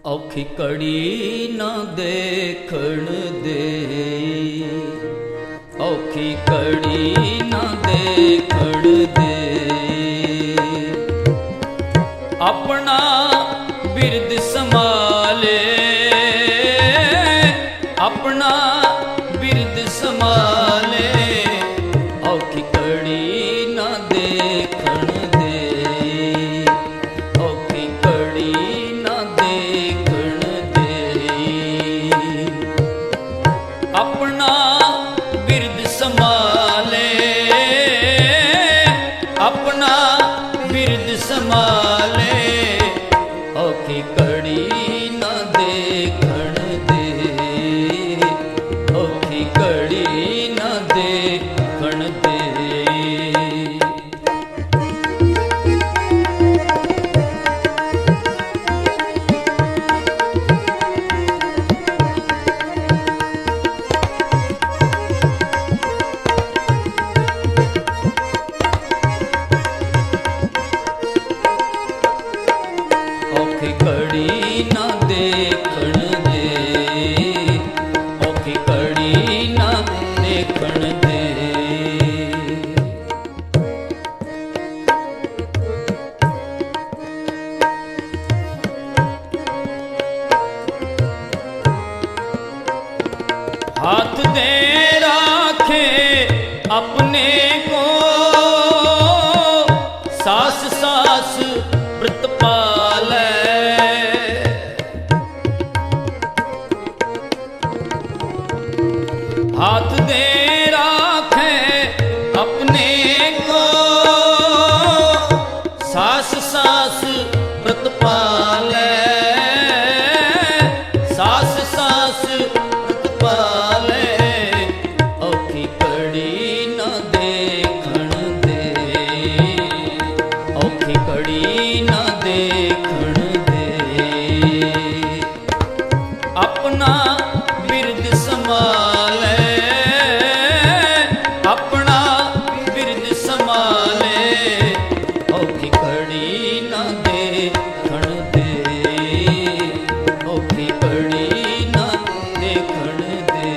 औखी कड़ी ना देखण दे, औखी कड़ी ना देखण दे। अपना बिरद संभाले, अपना बिरद संभाले, औखी कड़ी ना देखण दे, औखी कड़ी ना देखण दे। अपना बिरद संभाले, अपना बिरद संभाले, औखी कड़ी ना देखण दे, औखी कड़ी ना देखण दे। औखी कड़ी ना देखण दे, औखी कड़ी ना देखण दे। हाथ दे राखे अपने को, सास सास व्रत पाले। हाथ दे राखे अपने को, सास सास व्रत पाले, सास सास व्रत पाले। औखी कड़ी ना देखण दे, औखी कड़ी ना देखण दे। अपना बिरद संभाले, अपना बिरद संभाले, औखी कड़ी ना देखण दे, औखी कड़ी ना देखण दे।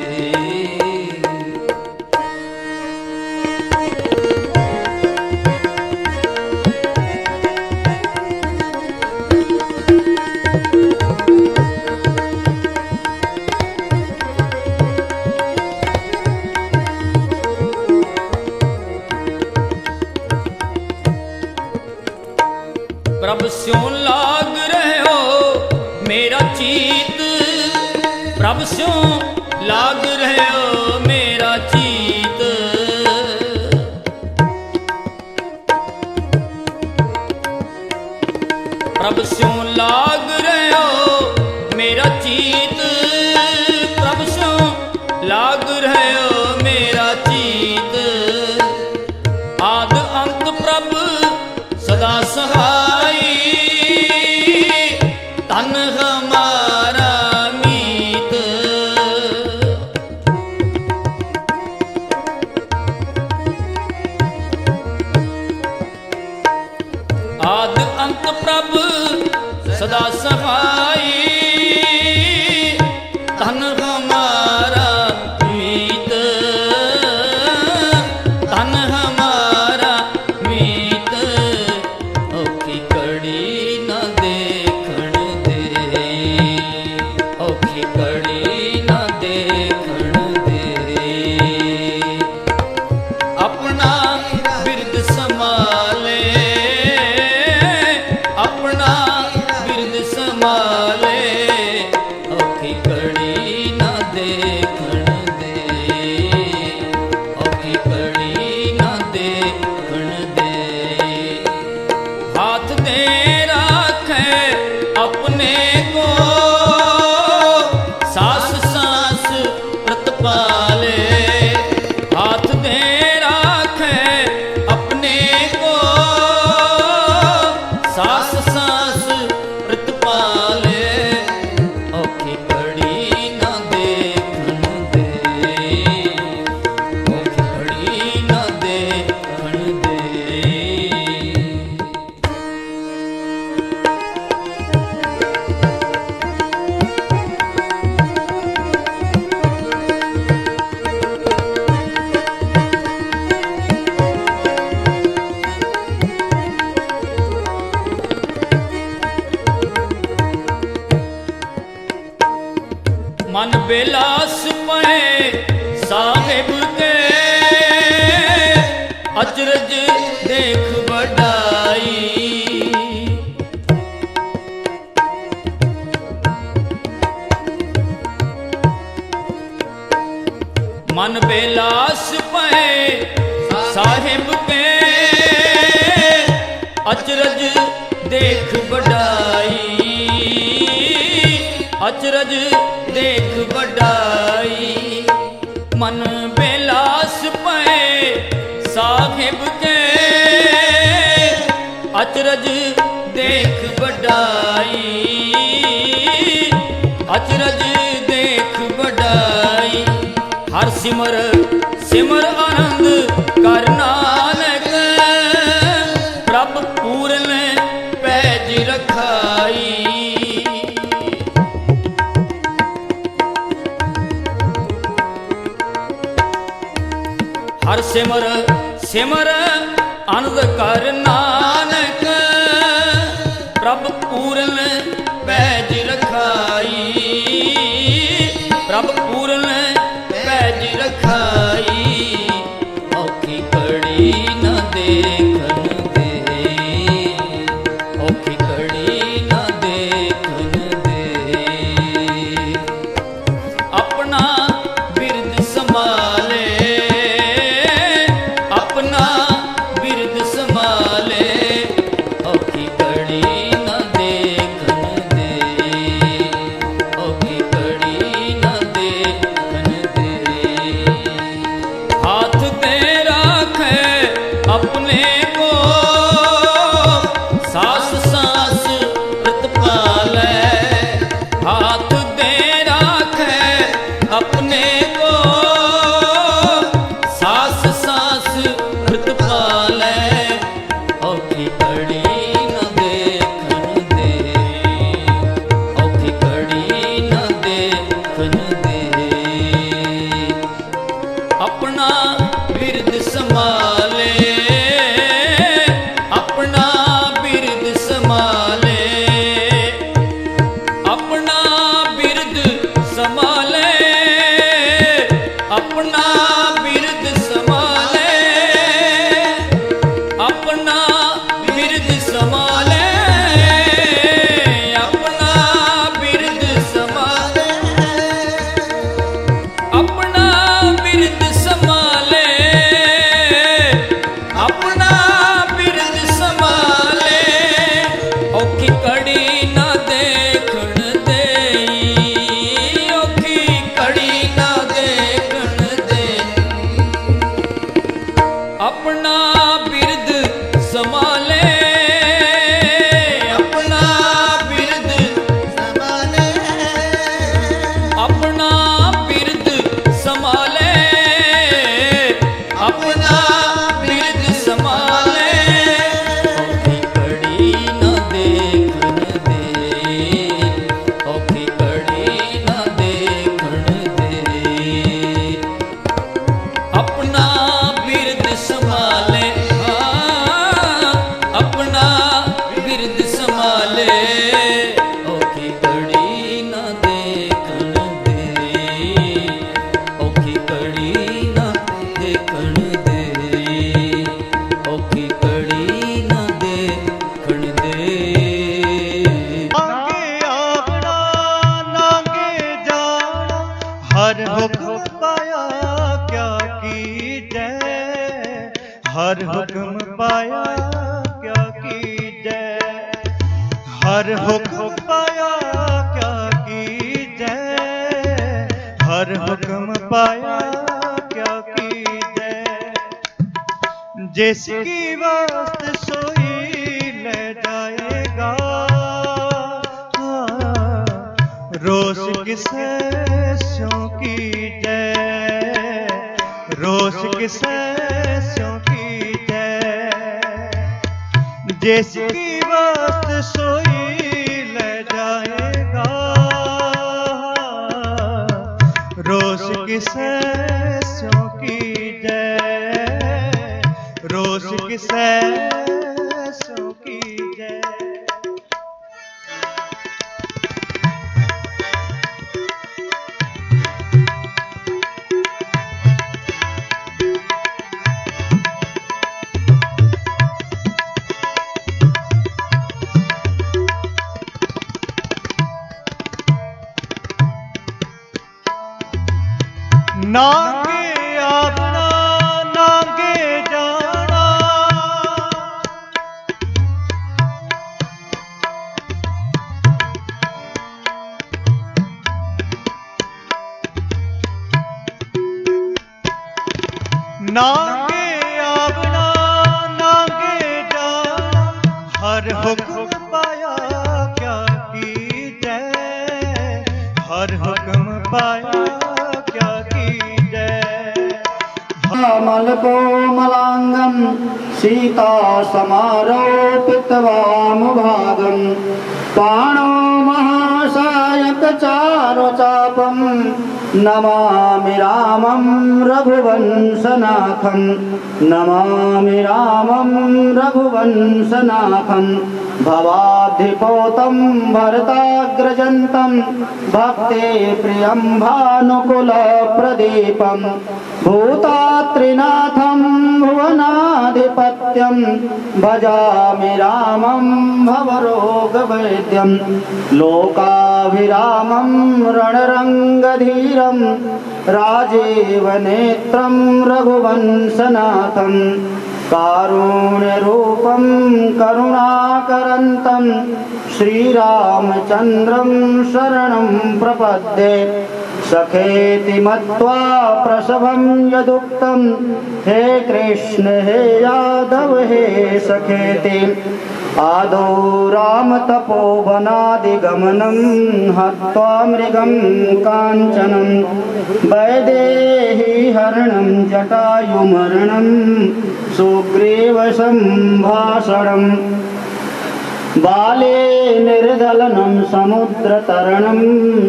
प्रभ स्यों लाग रहे हो मेरा चीत, प्रभ स्यों लाग रहे हो मेरा चीत। प्रभ स्यों लाग रहे हो मेरा चीत, प्रभ स्यों लाग रहे हो मेरा चीत। आद अंत प्रभ सदा सहाई, तन हमारा मीत। आद अंत प्रभ सदा सहाई, तन हमारा मीत, तन हमारा मीत। औखी कड़ी ना देखण दे, औखी कड़ी ना देखण दे। अपना बिरद संभाले, अपना बिरद संभाले, औखी कड़ी ना देखण दे, औखी कड़ी ना देखण दे। हाथ दे राखे अपने को, सास सास व्रत पाले। हाथ दे राखे अपने को, सास सास व्रत पाले। मन बेलास पए साहिब के अचरज देख बढ़ाई। मन बेलास पए साहिब के अचरज देख बढ़ाई। अचरज देख बढ़ाई। मन बेलास पए साहिब के अचरज देख बढ़ाई। अचरज देख बढ़ाई। हर सिमर सिमर आनंद कर नानक प्रभ पूरन पैज रखाई। हर सिमर सिमर आनंद कर नानक प्रभ पूरन पैज रखाई। प्रभ पूरन पैज रखाई। औखी कड़ी न देखन दे। औखी कड़ी न देखन दे। अपना बिरद संभाले। अपना बिरद संभाले। औखी कड़ी न देखन दे। औखी कड़ी न देखन दे। हाथ दे राखे अपने को सास सास प्रतिपाले। हाथ दे राखे अपने को सास सास प्रतिपाले। औखी कड़ी न देखन दे। औखी कड़ी न देखन दे। अपना बिरद संभाले। अपना बिरद संभाले। अपना बिरद संभाले। अपना बिरद संभाले। अपना बिरद संभाले। अपना बिरद संभाले। अपना बिरद संभाले। अपना बिरद संभाले। औखी कड़ी न देखन देई। औखी कड़ी न देखन दे। अपना बिरद संभाले। अपना बिरद संभाले। अपना बिरद संभाले। अपना बिरद संभाले। औखी कड़ी न देखन दे। औखी कड़ी न देखन दे। अपना बिरद संभाले। हाँ, अपना बिरद संभाले। औखी कड़ी न देखन दे। औखी कड़ी न देखन दे। औखी कड़ी न देखन दे। नांगे आवना नांगे जाना हर हुक्म पाया क्या कीजै। हर हुक्म पाया क्या कीजै। हर हुक्म पाया क्या कीजै। हर हुक्म पाया क्या कीजै। जिसकी वास्त सोई ले जाएगा। हाँ, रोष किसे स्यों कीजै। रोष किसे स्यों कीजै। जिसकी वास्त सोई ले जाएगा। रोष किसे स्यों कीजै। रोष किसे स्यों कीजै। नागे आना नागे जाना, नागे आना नागे जाना, हर हुक्म पाया क्या कीजै, हर हुक्म पाया क्या कीजै। मल कोमलांगम सीता समारोपित वामभागम, पाणो महासायक चारु चापम, नमामि रामं रघुवंशनाथं, नमामि रामं रघुवंशनाथं, भवाब्धिपोतं भरताग्रजन्तं, भक्ते प्रियं भानुकुलप्रदीपं, भूतात्रिनाथं भुवनाधिपत्यं, भजामि रामं भवरोगवैद्यं, लोकाभिरामं रणरङ्गधीरं, राजीवनेत्रं रघुवंशनाथं, कारुण्यरूपं करुणाकरन्तं, श्रीरामचन्द्रं शरणं प्रपद्ये। सखेति मत्वा प्रसभं यदुक्तं, हे कृष्ण हे यादव हे सखेति, आदौ रामतपोवनादिगमनं, हत्वा मृगं काञ्चनं, वैदेही हरणं जटायुमरणं, सुग्रीवसम्भाषणं, बाले निर्दलनं समुद्रतरणं,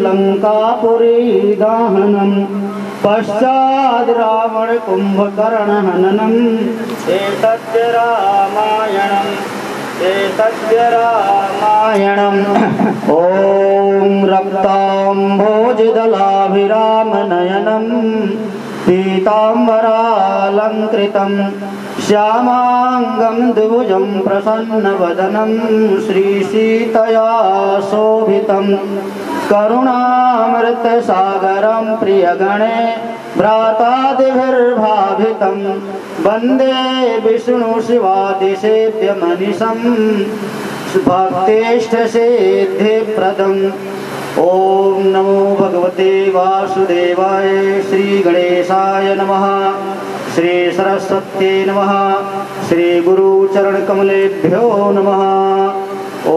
लङ्कापुरीदाहनं, पश्चाद् रावण कुम्भकर्णहननम्, एतद्य रामायणम्, एतद्य रामायणम्। ॐ रक्ताम्भोजदलाभिरामनयनं, पीताम्बरालङ्कृतं, श्यामाङ्गं द्विभुजं प्रसन्नवदनं, श्रीसीतया शोभितं, करुणामृतसागरं प्रियगणे भ्रातादिभिर्भावितं, वन्दे विष्णुशिवादिसेव्यमनिशं, भक्तेष्टसिद्धिप्रदम्। ॐ नमो भगवते वासुदेवाय, श्री गणेशाय नमः, श्री सरस्वत्यै नमः, श्री गुरुचरणकमलेभ्यो नमः। ॐ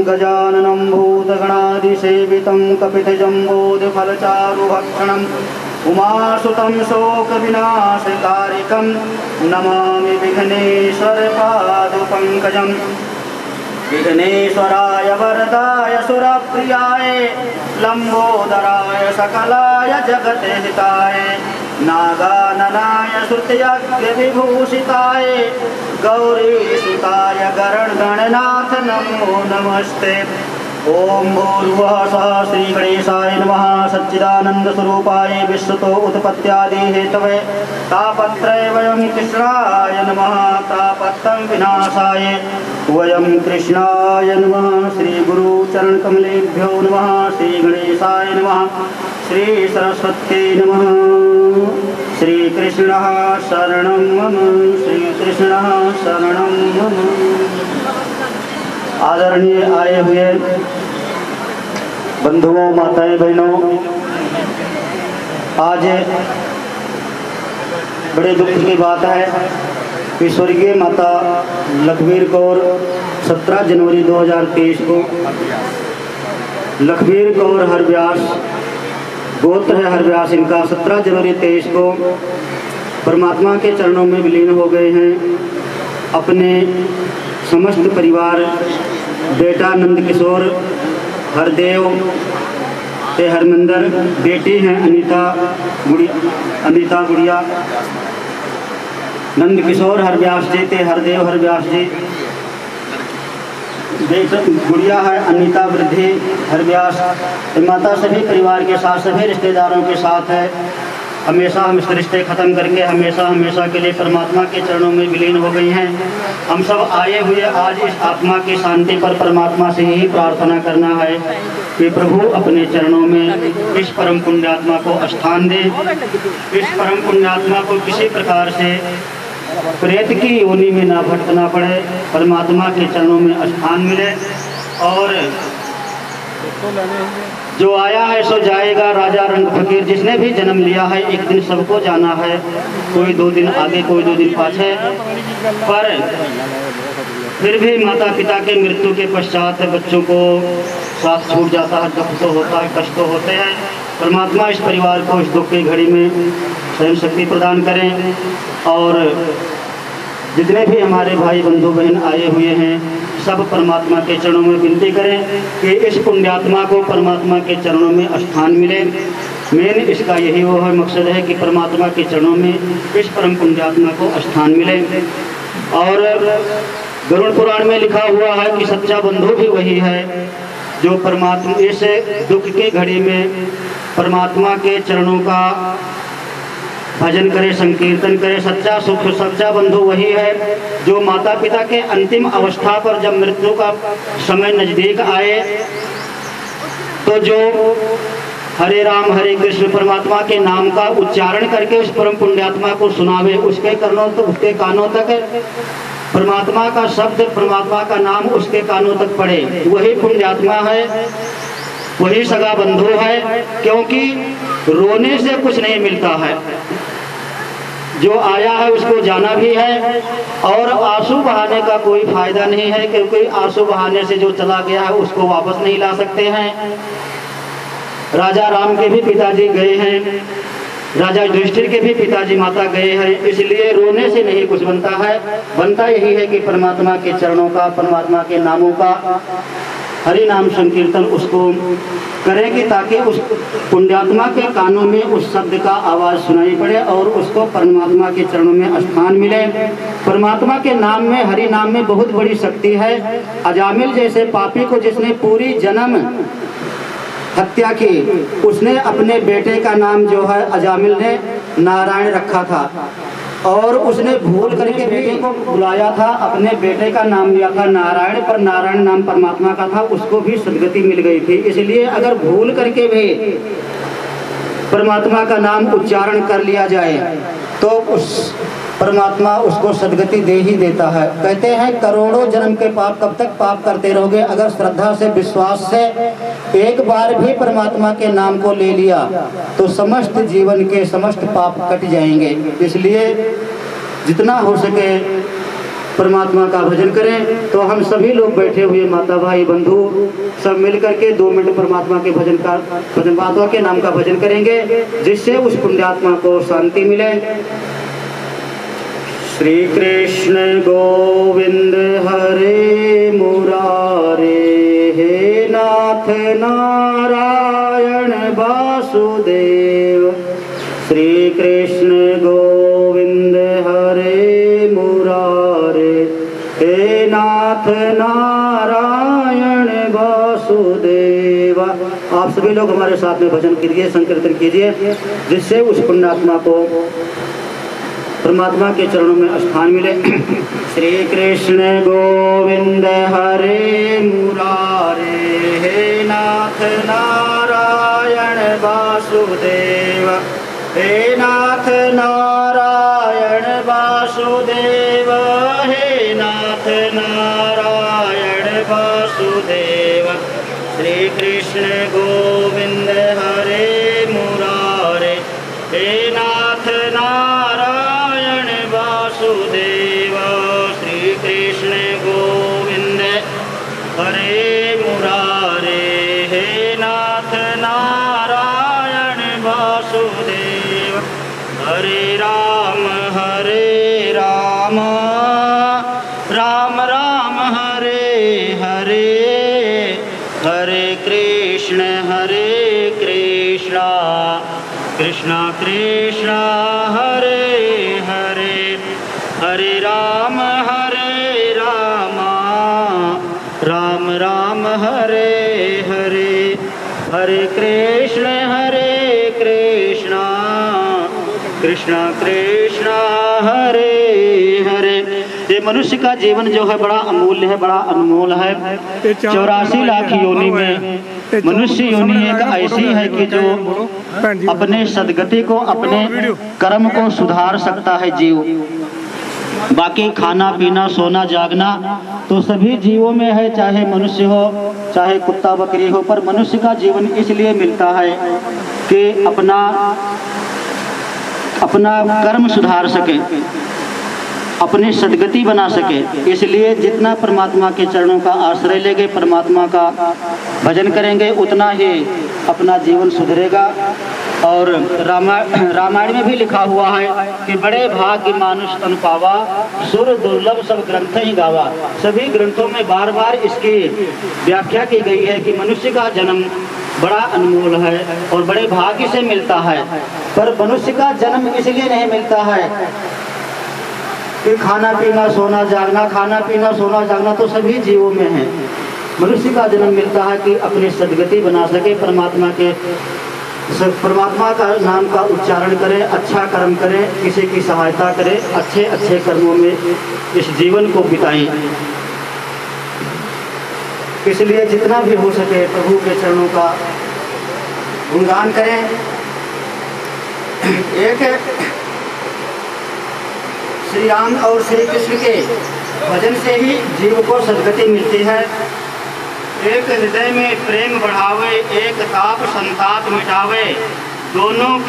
गजाननं भूतगणादिसेवितं, कपितजम्बोधिफलचारुभक्षणं, उमासुतं शोकविनाशकारिकं, नमामि विघ्नेश्वरपादपङ्कजम्। विघ्नेश्वराय वरदाय सुरप्रियाय, लंबोदराय सकलाय जगद्हिताय, नागाननाय श्रुतयज्ञविभूषिताय, गौरीसुताय गणनाथ नमो नमस्ते। ओम भूर्भुवः स्वः श्रीगणेशाय नमः। सच्चिदानन्दस्वरूपाय विश्वतो उत्पत्त्यादि हेतवे तापत्रय वयं कृष्णाय नमः। तापत्रं विनाशाय वयं कृष्णाय नमः। श्रीगुरुचरणकमलेभ्यो नमः। श्रीगणेशाय नमः। श्री सरस्वत्यै नमः। श्रीकृष्णः शरणं मम। श्रीकृष्णः शरणं मम। आदरणीय आए हुए बंधुओं, माताएं, बहनों, आज बड़े दुख की बात है कि स्वर्गीय माता लखबीर कौर 17 जनवरी 2023 को, लखबीर कौर हरव्यास, गोत्र है हरव्यास इनका, 17 जनवरी 23 को परमात्मा के चरणों में विलीन हो गए हैं। अपने समस्त परिवार, बेटा नंद किशोर हरदेव ते हरमंदर, बेटी हैं अनीता गुड़िया, नंद किशोर हरव्यास जी ते हरदेव हरव्यास जी, गुड़िया है अनीता वृद्धि हरव्यास। माता सभी परिवार के साथ, सभी रिश्तेदारों के साथ है। हमेशा हम इस रिश्ते ख़त्म करके हमेशा के लिए परमात्मा के चरणों में विलीन हो गई हैं। हम सब आए हुए आज इस आत्मा की शांति पर परमात्मा से ही प्रार्थना करना है। कि प्रभु अपने चरणों में इस परम पुण्यात्मा को स्थान दे, इस परम पुण्यात्मा को किसी प्रकार से प्रेत की योनि में ना भटकना पड़े, परमात्मा के चरणों में स्थान मिले। और जो आया है सो जाएगा, राजा रंग फकीर जिसने भी जन्म लिया है एक दिन सबको जाना है, कोई 2 दिन आगे कोई 2 दिन पाछे, पर फिर भी माता पिता के मृत्यु के पश्चात बच्चों को साथ छूट जाता है, दुख तो होता है, कष्ट तो होते हैं। परमात्मा इस परिवार को इस दुख की घड़ी में स्वयं शक्ति प्रदान करें। और जितने भी हमारे भाई बंधु बहन आए हुए हैं सब परमात्मा के चरणों में विनती करें कि इस पुण्यात्मा को परमात्मा के चरणों में स्थान मिले। मेन इसका यही वो है, मकसद है कि परमात्मा के चरणों में इस परम पुण्यात्मा को स्थान मिले। और गरुड़ पुराण में लिखा हुआ है कि सच्चा बंधु भी वही है जो परमात्मा इस दुख की घड़ी में परमात्मा के चरणों का भजन करे, संकीर्तन करे। सच्चा सुख सच्चा बंधु वही है जो माता पिता के अंतिम अवस्था पर जब मृत्यु का समय नजदीक आए तो जो हरे राम हरे कृष्ण परमात्मा के नाम का उच्चारण करके उस परम पुण्यात्मा को सुनावे, उसके कानों तक परमात्मा का शब्द, परमात्मा का नाम उसके कानों तक पड़े, वही पुण्यात्मा है, वही सगा बंधु है। क्योंकि रोने से कुछ नहीं मिलता है, जो आया है उसको जाना भी है, और आंसू बहाने का कोई फायदा नहीं है, क्योंकि आंसू बहाने से जो चला गया है उसको वापस नहीं ला सकते हैं। राजा राम के भी पिताजी गए हैं, राजा युधिष्ठिर के भी पिताजी माता गए हैं, इसलिए रोने से नहीं कुछ बनता है। बनता यही है कि परमात्मा के चरणों का, परमात्मा के नामों का हरि नाम संकीर्तन उसको करेंगे ताकि उस पुण्यात्मा के कानों में उस शब्द का आवाज़ सुनाई पड़े और उसको परमात्मा के चरणों में स्थान मिले। परमात्मा के नाम में, हरि नाम में बहुत बड़ी शक्ति है। अजामिल जैसे पापी को जिसने पूरी जन्म हत्या की, उसने अपने बेटे का नाम जो है अजामिल ने नारायण रखा था, और उसने भूल करके बेटे को बुलाया था, अपने बेटे का नाम लिया था नारायण, पर नारायण नाम परमात्मा का था, उसको भी सदगति मिल गई थी। इसलिए अगर भूल करके भी परमात्मा का नाम उच्चारण कर लिया जाए तो उस परमात्मा उसको सदगति दे ही देता है। कहते हैं करोड़ों जन्म के पाप कब तक पाप करते रहोगे, अगर श्रद्धा से विश्वास से एक बार भी परमात्मा के नाम को ले लिया तो समस्त जीवन के समस्त पाप कट जाएंगे। इसलिए जितना हो सके परमात्मा का भजन करें। तो हम सभी लोग बैठे हुए माता भाई बंधु सब मिल करके 2 मिनट परमात्मा के भजन परमात्मा के नाम का भजन करेंगे, जिससे उस पुण्यात्मा को शांति मिले। श्री कृष्ण गोविंद हरे मुरारे, हे नाथ नारायण वासुदेव। श्री कृष्ण गोविंद हरे मुरारे, हे नाथ नारायण वासुदेव। आप सभी लोग हमारे साथ में भजन कीजिए, संकीर्तन कीजिए, जिससे उस पुण्यात्मा को परमात्मा के चरणों में स्थान मिले। श्री कृष्ण गोविंद हरे मुरारे, हे नाथ नारायण वासुदेव। हे नाथ नारायण वासुदेव, हे नाथ नारायण वासुदेव। श्री कृष्ण गोविंद हरे मुरारे, हे नाथ नारायण वासुदेव। श्री कृष्ण गोविंद हरे मुरारे, हे नाथ नारायण वासुदेव। हरे राम राम राम हरे हरे, हरे कृष्ण कृष्ण कृष्ण हरे हरे, हरे राम राम राम हरे हरे, हरे कृष्ण कृष्ण कृष्ण हरे हरे। ये मनुष्य का जीवन जो है बड़ा अमूल्य है, बड़ा अनमोल है। 84 लाख योनि में मनुष्य योनि एक ऐसी है कि जो अपने सदगति को, अपने कर्म को सुधार सकता है जीव। बाकी खाना पीना सोना जागना तो सभी जीवों में है, चाहे मनुष्य हो चाहे कुत्ता बकरी हो, पर मनुष्य का जीवन इसलिए मिलता है कि अपना कर्म सुधार सके, अपनी सदगति बना सके। इसलिए जितना परमात्मा के चरणों का आश्रय लेंगे, परमात्मा का भजन करेंगे, उतना ही अपना जीवन सुधरेगा। और रामायण में भी लिखा हुआ है कि बड़े भाग्य मानुष तन पावा, सुर दुर्लभ सब ग्रंथ ही गावा। सभी ग्रंथों में बार बार इसकी व्याख्या की गई है कि मनुष्य का जन्म बड़ा अनमोल है और बड़े भाग्य से मिलता है। पर मनुष्य का जन्म इसलिए नहीं मिलता है कि खाना पीना सोना जागना, खाना पीना सोना जागना तो सभी जीवों में है। मनुष्य का जन्म मिलता है कि अपनी सदगति बना सके, परमात्मा का नाम का उच्चारण करे, अच्छा कर्म करे, किसी की सहायता करे, अच्छे अच्छे कर्मों में इस जीवन को बिताएं। इसलिए जितना भी हो सके प्रभु के चरणों का गुणगान करें। एक श्री राम और श्री कृष्ण के भजन से ही जीव को सदगति मिलती है। एक हृदय में प्रेम बढ़ावे, एक ताप संताप मिटावे, दोनों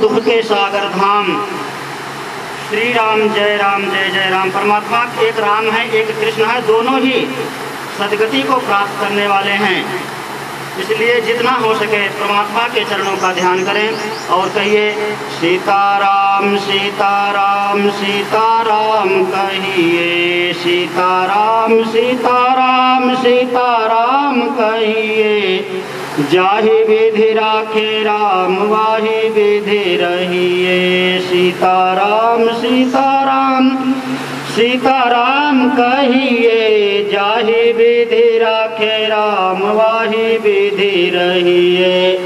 दुख के सागर धाम। श्री राम जय जय राम। परमात्मा एक राम है, एक कृष्ण है, दोनों ही सदगति को प्राप्त करने वाले हैं। इसलिए जितना हो सके परमात्मा के चरणों का ध्यान करें और कहिए सीताराम सीताराम सीताराम कहिए, सीताराम सीताराम सीताराम कहिए। जाहि विधि राखे राम वाहि विधि रहिए। सीताराम सीताराम सीताराम कहिए, जाहि विधि राखे राम वाहि विधि रहिए।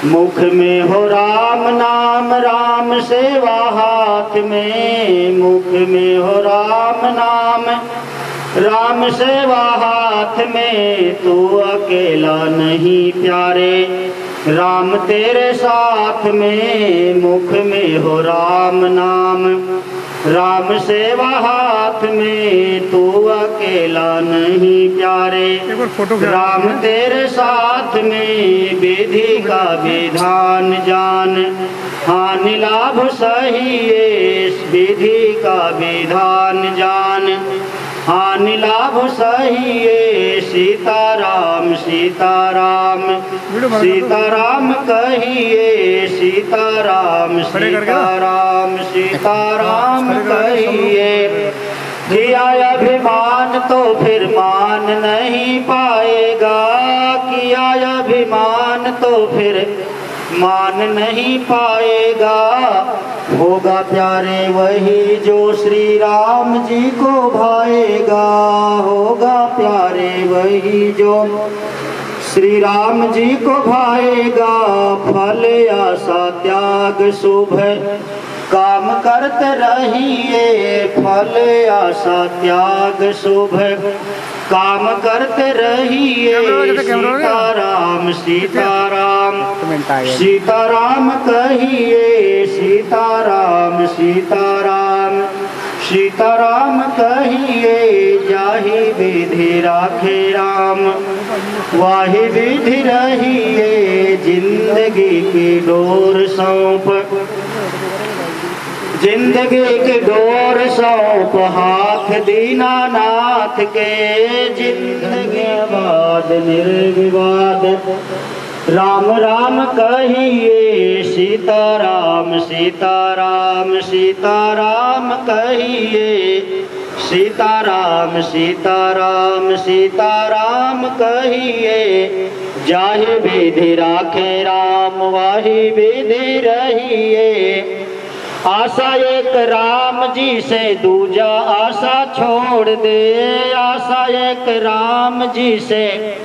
मुख में हो राम नाम राम सेवा हाथ में, मुख में हो राम नाम राम सेवा हाथ में। तू अकेला नहीं प्यारे राम तेरे साथ में। मुख में हो राम नाम राम सेवा हाथ में, तू अकेला नहीं प्यारे राम तेरे साथ में। विधि का विधान जान हानि लाभ सही है, विधि का विधान जान हानि लाभ सही है। सीताराम सीताराम सीताराम कहिए, सीताराम सीताराम सीताराम कहिए। किया अभिमान तो फिर मान नहीं पाएगा, किया अभिमान तो फिर मान नहीं पाएगा। होगा प्यारे वही जो श्री राम जी को भाएगा, होगा प्यारे वही जो श्री राम जी को भाएगा। फल आशा त्याग शुभ काम करते रहिए, फल आशा त्याग शुभ काम करते रहिए। सीताराम सीताराम सीताराम कहिए, सीताराम सीताराम सीताराम कहिए। जाहि विधि राखे राम वाहि विधि रहिए। जिंदगी की डोर सौंप, जिंदगी की डोर सौंप हाथ दीनानाथ के। जिंदगी बाद निर्विवाद राम राम कहिए। सीताराम सीताराम सीताराम कहिए, सीताराम सीताराम सीताराम कहिए। जाहि विधि राखे राम वाहि विधि रहिए। आशा एक राम जी से दूजा आशा छोड़ दे, आशा एक राम जी से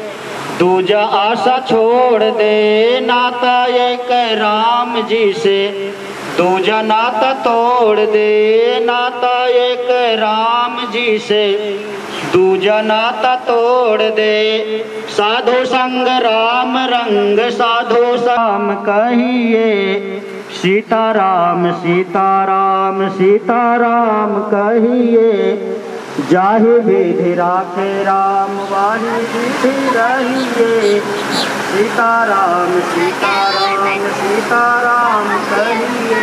दूजा आशा छोड़ दे। नाता एक राम जी से दूजा नाता तोड़ दे, नाता एक राम जी से दूजा नाता तोड़ दे, साधु संग राम रंग साधु शाम कहिए, सीताराम सीताराम सीताराम कहिए, जाहि विधि राखे राम वाहि विधि रहिए, सीताराम सीताराम सीताराम कहिए,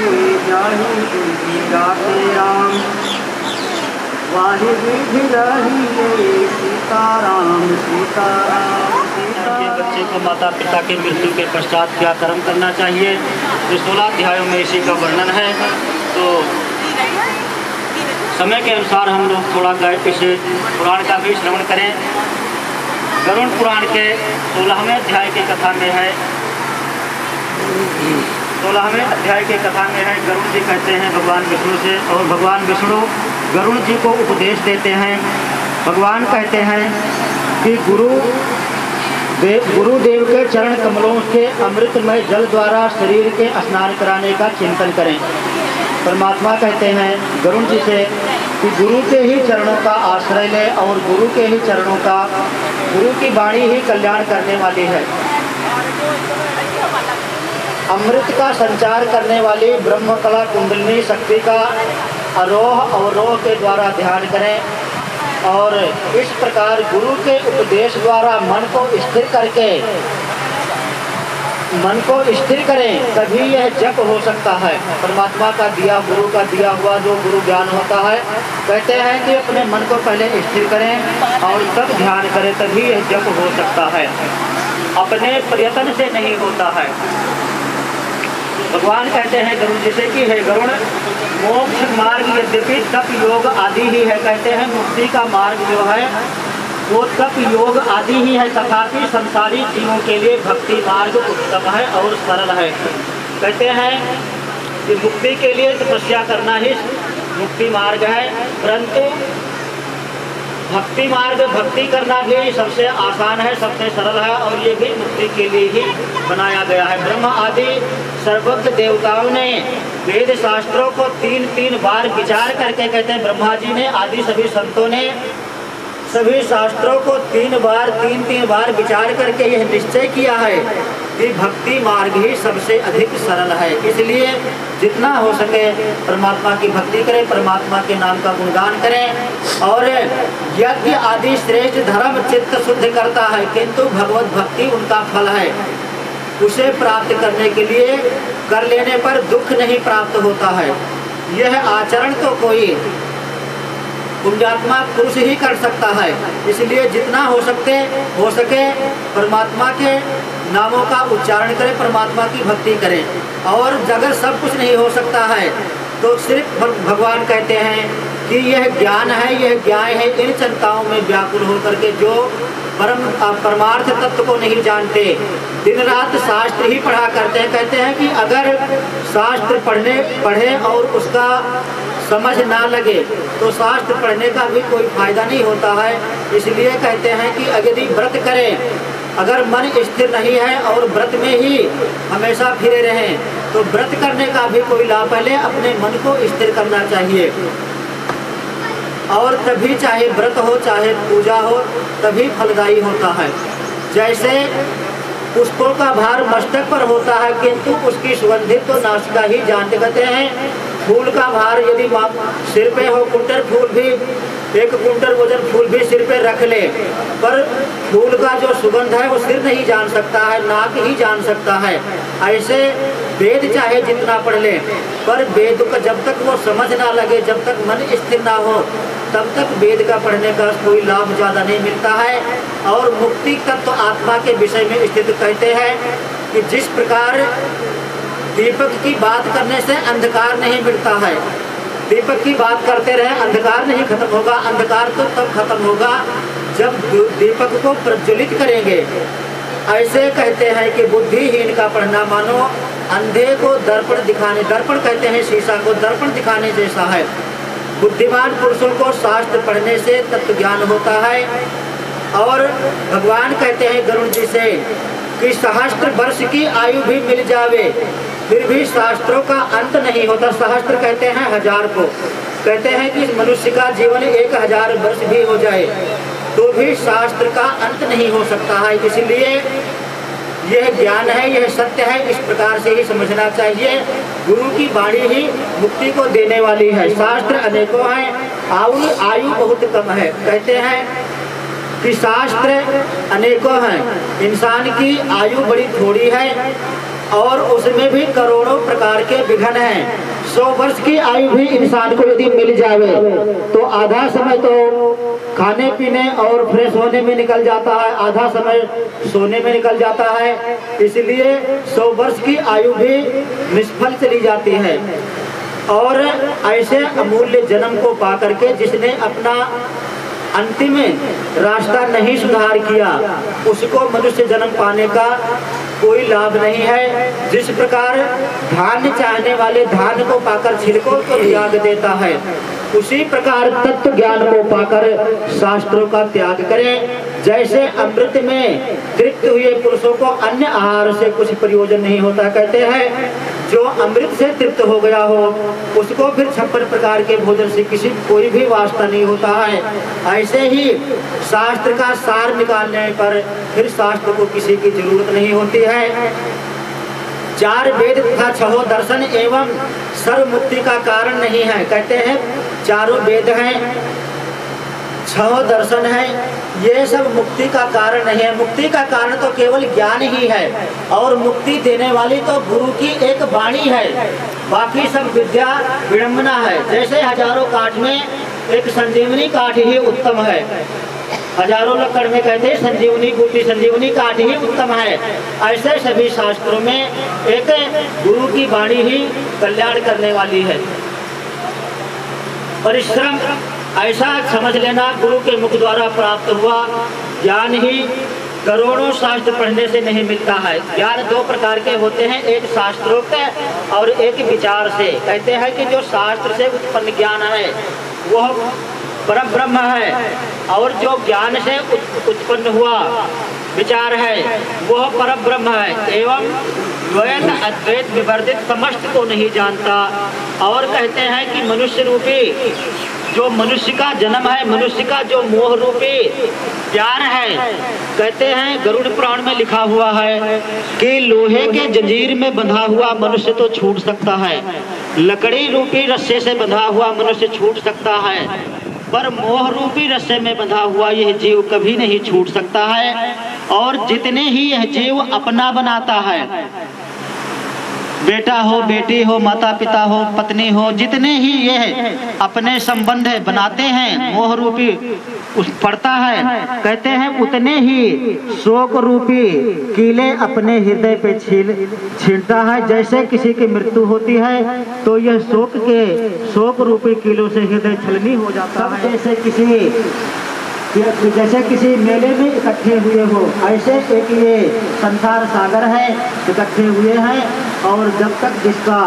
जाहि विधि राखे राम वाहि विधि रहिए, सीताराम सीताराम सीताराम। बच्चे को माता पिता के मृत्यु के पश्चात क्या कर्म करना चाहिए, जो 16 अध्यायों में इसी का वर्णन है। तो समय के अनुसार हम लोग थोड़ा इस पुराण का भी श्रवण करें। गरुड़ पुराण के 16वें अध्याय की कथा में है, 16वें अध्याय की कथा में है, गरुड़ जी कहते हैं भगवान विष्णु से, और भगवान विष्णु गरुड़ जी को उपदेश देते हैं। भगवान कहते हैं कि गुरुदेव के चरण कमलों से अमृतमय जल द्वारा शरीर के स्नान कराने का चिंतन करें। परमात्मा कहते हैं गरुड़ जी से कि गुरु के ही चरणों का आश्रय लें, और गुरु के ही चरणों का, गुरु की वाणी ही कल्याण करने वाली है। अमृत का संचार करने वाली ब्रह्म कला कुंडलिनी शक्ति का आरोह अवरोह के द्वारा ध्यान करें, और इस प्रकार गुरु के उपदेश द्वारा मन को स्थिर करें, तभी यह जप हो सकता है। परमात्मा का दिया, गुरु का दिया हुआ जो गुरु ज्ञान होता है, कहते हैं कि अपने मन को पहले स्थिर करें और तब ध्यान करें, तभी यह जप हो सकता है, अपने प्रयत्न से नहीं होता है। भगवान कहते हैं गरुड़ जी से कि हे गरुड़, मोक्ष मार्ग यद्यपि तप योग आदि ही है, कहते हैं मुक्ति का मार्ग जो है वो तप योग आदि ही है, तथापि संसारी जीवों के लिए भक्ति मार्ग उत्तम है और सरल है। कहते हैं कि मुक्ति के लिए तपस्या करना ही मुक्ति मार्ग है, परंतु भक्ति मार्ग, भक्ति करना भी सबसे आसान है, सबसे सरल है, और ये भी मुक्ति के लिए ही बनाया गया है। ब्रह्मा आदि सर्वज्ञ देवताओं ने वेद शास्त्रों को 3-3 बार विचार करके, कहते हैं ब्रह्मा जी ने, आदि सभी संतों ने सभी शास्त्रों को 3 बार विचार करके यह निश्चय किया है कि भक्ति मार्ग ही सबसे अधिक सरल है। इसलिए जितना हो सके परमात्मा की भक्ति करें, परमात्मा के नाम का गुणगान करें, और यज्ञ आदि श्रेष्ठ धर्म चित्त शुद्ध करता है, किंतु भगवत भक्ति उनका फल है। उसे प्राप्त करने के लिए कर लेने पर दुख नहीं प्राप्त होता है। यह आचरण तो कोई पुण्यात्मा पुरुष ही कर सकता है। इसलिए जितना हो सके परमात्मा के नामों का उच्चारण करें, परमात्मा की भक्ति करें। और अगर सब कुछ नहीं हो सकता है तो सिर्फ भगवान कहते हैं कि यह ज्ञान है, यह ज्ञान है, इन चिंताओं में व्याकुल होकर के जो परमार्थ तत्व को नहीं जानते, दिन रात शास्त्र ही पढ़ा करते हैं। कहते हैं कि अगर शास्त्र पढ़े और उसका समझ ना लगे तो शास्त्र पढ़ने का भी कोई फायदा नहीं होता है। इसलिए कहते हैं कि यदि व्रत करें, अगर मन स्थिर नहीं है और व्रत में ही हमेशा फिरे रहें, तो व्रत करने का भी कोई लाभ, पहले अपने मन को स्थिर करना चाहिए, और तभी चाहे व्रत हो चाहे पूजा हो तभी फलदायी होता है। जैसे पुष्पों का भार मस्तक पर होता है, किंतु उसकी सुगंधित तो नासिका ही जानते कहते हैं। फूल का भार यदि सिर पे हो, कुंटल फूल भी, 1 कुंटल वजन फूल भी सिर पे रख ले, पर फूल का जो सुगंध है वो सिर नहीं जान सकता है, नाक ही जान सकता है। ऐसे वेद चाहे जितना पढ़ ले, पर वेद का जब तक वो समझ ना लगे, जब तक मन स्थिर ना हो, तब तक वेद का पढ़ने का कोई लाभ ज़्यादा नहीं मिलता है। और मुक्ति तत्व आत्मा के विषय में स्थित कहते हैं कि जिस प्रकार दीपक की बात करने से अंधकार नहीं मिटता है, दीपक की बात करते रहे अंधकार नहीं खत्म होगा। अंधकार तो तब खत्म होगा जब दीपक को प्रज्वलित करेंगे। ऐसे कहते हैं कि बुद्धिहीन का पढ़ना मानो अंधे को दर्पण दिखाने, दर्पण कहते हैं शीशा को, दर्पण दिखाने जैसा है। बुद्धिमान पुरुषों को शास्त्र पढ़ने से तत्व ज्ञान होता है। और भगवान कहते हैं गरुड़ जी से कि सहस्त्र वर्ष की आयु भी मिल जावे फिर भी शास्त्रों का अंत नहीं होता। सहस्त्र कहते हैं 1000 को, कहते हैं कि मनुष्य का जीवन 1000 वर्ष भी हो जाए तो भी शास्त्र का अंत नहीं हो सकता है। इसलिए यह ज्ञान है, यह सत्य है, इस प्रकार से ही समझना चाहिए। गुरु की वाणी ही मुक्ति को देने वाली है। शास्त्र अनेकों हैं, आयु बहुत कम है। कहते हैं कि शास्त्र अनेकों हैं, इंसान की आयु बड़ी थोड़ी है और उसमें भी करोड़ों प्रकार के विघ्न हैं। 100 वर्ष की आयु भी इंसान को यदि मिल जावे तो आधा समय तो खाने पीने और फ्रेश होने में निकल जाता है, आधा समय सोने में निकल जाता है। इसलिए 100 वर्ष की आयु भी निष्फल चली जाती है। और ऐसे अमूल्य जन्म को पा करके जिसने अपना अंतिम रास्ता नहीं सुधार किया, उसको मनुष्य जन्म पाने का कोई लाभ नहीं है। जिस प्रकार धान चाहने वाले धान को पाकर छिलकों को त्याग देता है, उसी प्रकार तत्व ज्ञान को पाकर शास्त्रों का त्याग करें। जैसे अमृत में तृप्त हुए पुरुषों को अन्य आहार से कुछ प्रयोजन नहीं होता। कहते हैं जो अमृत से तृप्त हो गया हो उसको फिर 56 प्रकार के भोजन से किसी कोई भी वास्ता नहीं होता है। ऐसे ही शास्त्र का सार निकालने पर फिर शास्त्र को किसी की जरूरत नहीं होती है। 4 वेद तथा 6 दर्शन एवं सर्व मुक्ति का कारण नहीं है। कहते हैं चारों वेद हैं, 6 दर्शन हैं, ये सब मुक्ति का कारण नहीं है। मुक्ति का कारण तो केवल ज्ञान ही है और मुक्ति देने वाली तो गुरु की एक वाणी है। बाकी सब विद्या विडंबना है। जैसे हजारों काठ में एक संजीवनी काठ ही उत्तम है, हजारों लकड़ में कहते हैं संजीवनी बूटी, संजीवनी काठ ही उत्तम है। ऐसे सभी शास्त्रों में एक गुरु की वाणी ही कल्याण करने वाली है। परिश्रम ऐसा समझ लेना, गुरु के मुख द्वारा प्राप्त हुआ ज्ञान ही करोड़ों शास्त्र पढ़ने से नहीं मिलता है। ज्ञान 2 प्रकार के होते हैं, एक शास्त्रोक्त और एक विचार से। कहते हैं कि जो शास्त्र से उत्पन्न ज्ञान है वह परम ब्रह्म है और जो ज्ञान से उत्पन्न हुआ विचार है वह परम ब्रह्म है। एवं द्वैत अद्वैत विवर्जित समस्त को नहीं जानता। और कहते हैं कि मनुष्य रूपी जो मनुष्य का जन्म है, मनुष्य का जो मोह रूपी प्यार है, कहते हैं गरुड़ पुराण में लिखा हुआ है कि लोहे के जंजीर में बंधा हुआ मनुष्य तो छूट सकता है, लकड़ी रूपी रस्से से बंधा हुआ मनुष्य छूट सकता है, पर मोह रूपी रस्से में बंधा हुआ यह जीव कभी नहीं छूट सकता है। और जितने ही यह जीव अपना बनाता है, बेटा हो, बेटी हो, माता पिता हो, पत्नी हो, जितने ही यह अपने संबंध बनाते हैं मोह रूपी उस पड़ता है, कहते हैं उतने ही शोक रूपी कीले अपने हृदय पे छींटता है। जैसे किसी की मृत्यु होती है तो यह शोक रूपी कीलों से हृदय छलनी हो जाता है। जैसे किसी मेले में इकट्ठे हुए हो, ऐसे एक ये संसार सागर है, इकट्ठे हुए हैं और जब तक जिसका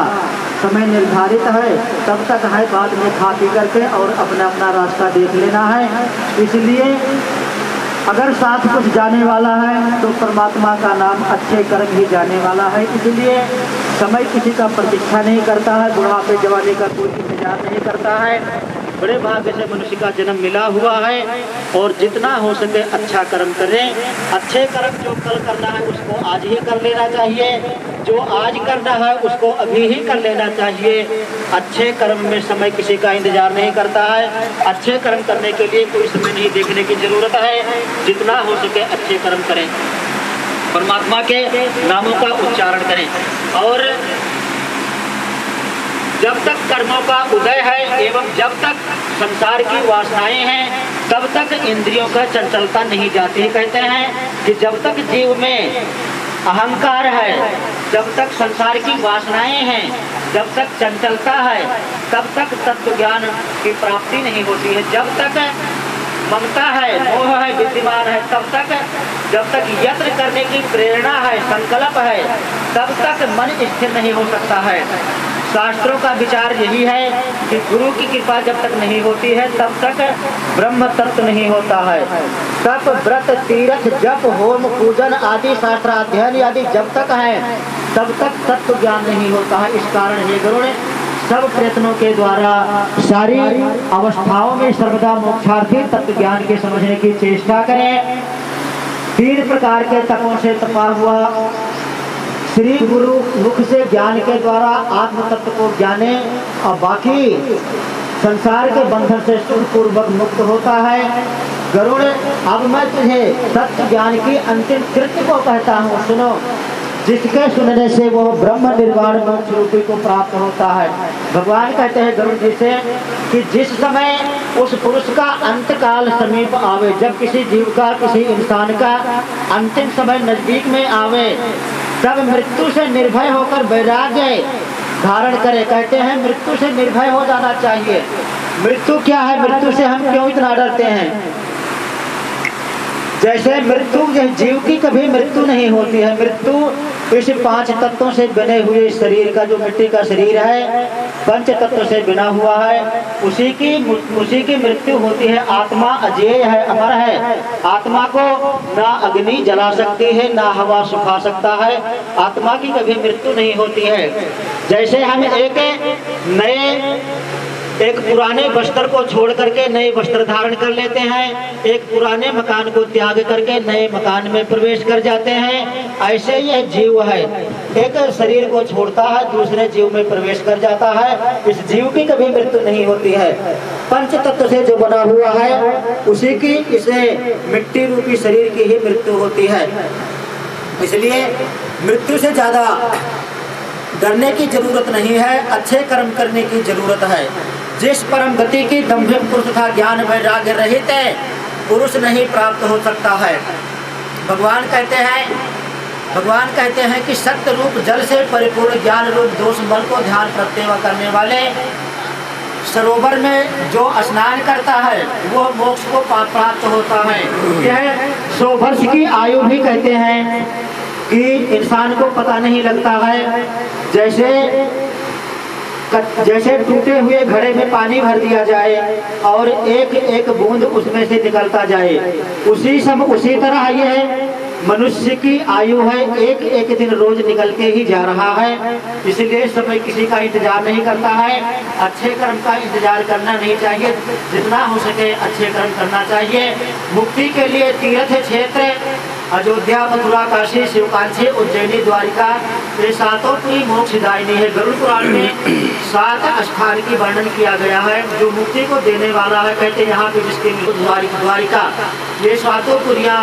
समय निर्धारित है तब तक है, बाद में खा पी करके और अपना अपना रास्ता देख लेना है। इसलिए अगर साथ कुछ जाने वाला है तो परमात्मा का नाम अच्छे कर्म ही जाने वाला है। इसलिए समय किसी का प्रतीक्षा नहीं करता है, बुढ़ापे जवानी का कोई इंतजार नहीं करता है। बड़े भाग्य से मनुष्य का जन्म मिला हुआ है और जितना हो सके अच्छा कर्म करें। अच्छे कर्म जो कल करना है उसको आज ही कर लेना चाहिए, जो आज करना है उसको अभी ही कर लेना चाहिए। अच्छे कर्म में समय किसी का इंतजार नहीं करता है। अच्छे कर्म करने के लिए कोई समय नहीं देखने की जरूरत है। जितना हो सके अच्छे कर्म करें, परमात्मा के नामों का उच्चारण करें। और जब तक कर्मों का उदय है एवं जब तक संसार की वासनाएं हैं तब तक इंद्रियों का चंचलता नहीं जाती। कहते हैं कि जब तक जीव में अहंकार है, जब तक संसार की वासनाएं हैं, जब तक चंचलता है, तब तक तत्व ज्ञान की प्राप्ति नहीं होती है। जब तक ममता है, मोह है, विद्यमान है, तब तक जब तक यत्न करने की प्रेरणा है, संकल्प है, तब तक मन स्थिर नहीं हो सकता है। शास्त्रों का विचार यही है कि गुरु की कृपा जब तक नहीं होती है तब तक ब्रह्म तत्व नहीं होता है। तप, व्रत, तीर्थ, जप, होम, पूजन आदि शास्त्राध्ययन आदि जब तक है तब तक तत्व ज्ञान नहीं होता है। इस कारण हे गरुड़, सब प्रयत्नों के द्वारा सारी अवस्थाओं में सर्वदा मोक्षार्थी तत्व ज्ञान के समझने की चेष्टा करें। 3 प्रकार के तपों से तपा हुआ श्री गुरु मुख से ज्ञान के द्वारा आत्म तत्व को जाने और बाकी संसार के बंधन से सुखपूर्वक मुक्त होता है। गरुड़, अब मैं तुझे तत्व ज्ञान की अंतिम कृत्य को कहता हूँ, सुनो, जिसके सुनने से वो ब्रह्म निर्वाण मोक्ष रूपी को प्राप्त होता है। भगवान कहते हैं गरुड़ जी से कि जिस समय उस पुरुष का अंतकाल समीप आवे, जब किसी जीव का, किसी इंसान का अंतिम समय नजदीक में आवे, तब मृत्यु से निर्भय होकर वैराग्य धारण करे। कहते हैं मृत्यु से निर्भय हो जाना चाहिए। मृत्यु क्या है, मृत्यु से हम क्यों इतना डरते हैं? जैसे मृत्यु, जीव की कभी मृत्यु नहीं होती है। मृत्यु इस 5 तत्वों से बने हुए शरीर का, जो मिट्टी का शरीर है, 5 तत्वों से बना हुआ है, उसी की मृत्यु होती है। आत्मा अजेय है, अमर है। आत्मा को ना अग्नि जला सकती है, ना हवा सुखा सकता है। आत्मा की कभी मृत्यु नहीं होती है। जैसे हम एक पुराने वस्त्र को छोड़ करके नए वस्त्र धारण कर लेते हैं, एक पुराने मकान को त्याग करके नए मकान में प्रवेश कर जाते हैं, ऐसे यह जीव है, एक शरीर को छोड़ता है, दूसरे जीव में प्रवेश कर जाता है। इस जीव की कभी मृत्यु नहीं होती है। 5 तत्व से जो बना हुआ है, उसी की, इसे मिट्टी रूपी शरीर की ही मृत्यु होती है। इसलिए मृत्यु से ज्यादा डरने की जरूरत नहीं है, अच्छे कर्म करने की जरूरत है। जिस परम गति की दंभिक पुरुष तथा ज्ञान वैराग्य रहित पुरुष नहीं प्राप्त हो सकता है। भगवान कहते हैं कि सत्य रूप जल से परिपूर्ण ज्ञान रूप दोष मल को ध्यान प्रत्यय करने वाले सरोवर में जो स्नान करता है वो मोक्ष को प्राप्त होता है। यह 100 वर्ष की आयु भी कहते हैं कि इंसान को पता नहीं लगता है। जैसे टूटे हुए घड़े में पानी भर दिया जाए और एक एक बूंद उसमें से निकलता जाए, उसी तरह यह मनुष्य की आयु है, एक एक दिन रोज निकल के ही जा रहा है। इसलिए समय किसी का इंतजार नहीं करता है। अच्छे कर्म का इंतजार करना नहीं चाहिए, जितना हो सके अच्छे कर्म करना चाहिए। मुक्ति के लिए तीर्थ क्षेत्र अयोध्या, मथुरा, काशी, शिवकांची, उज्जैनी, द्वारिका, ये 7 की मोक्षदायिनी है। गरुड़ पुराण में 7 स्थान की वर्णन किया गया है जो मुक्ति को देने वाला है। कहते हैं यहाँ पे जिसके द्वारिका, ये 7 पुरियां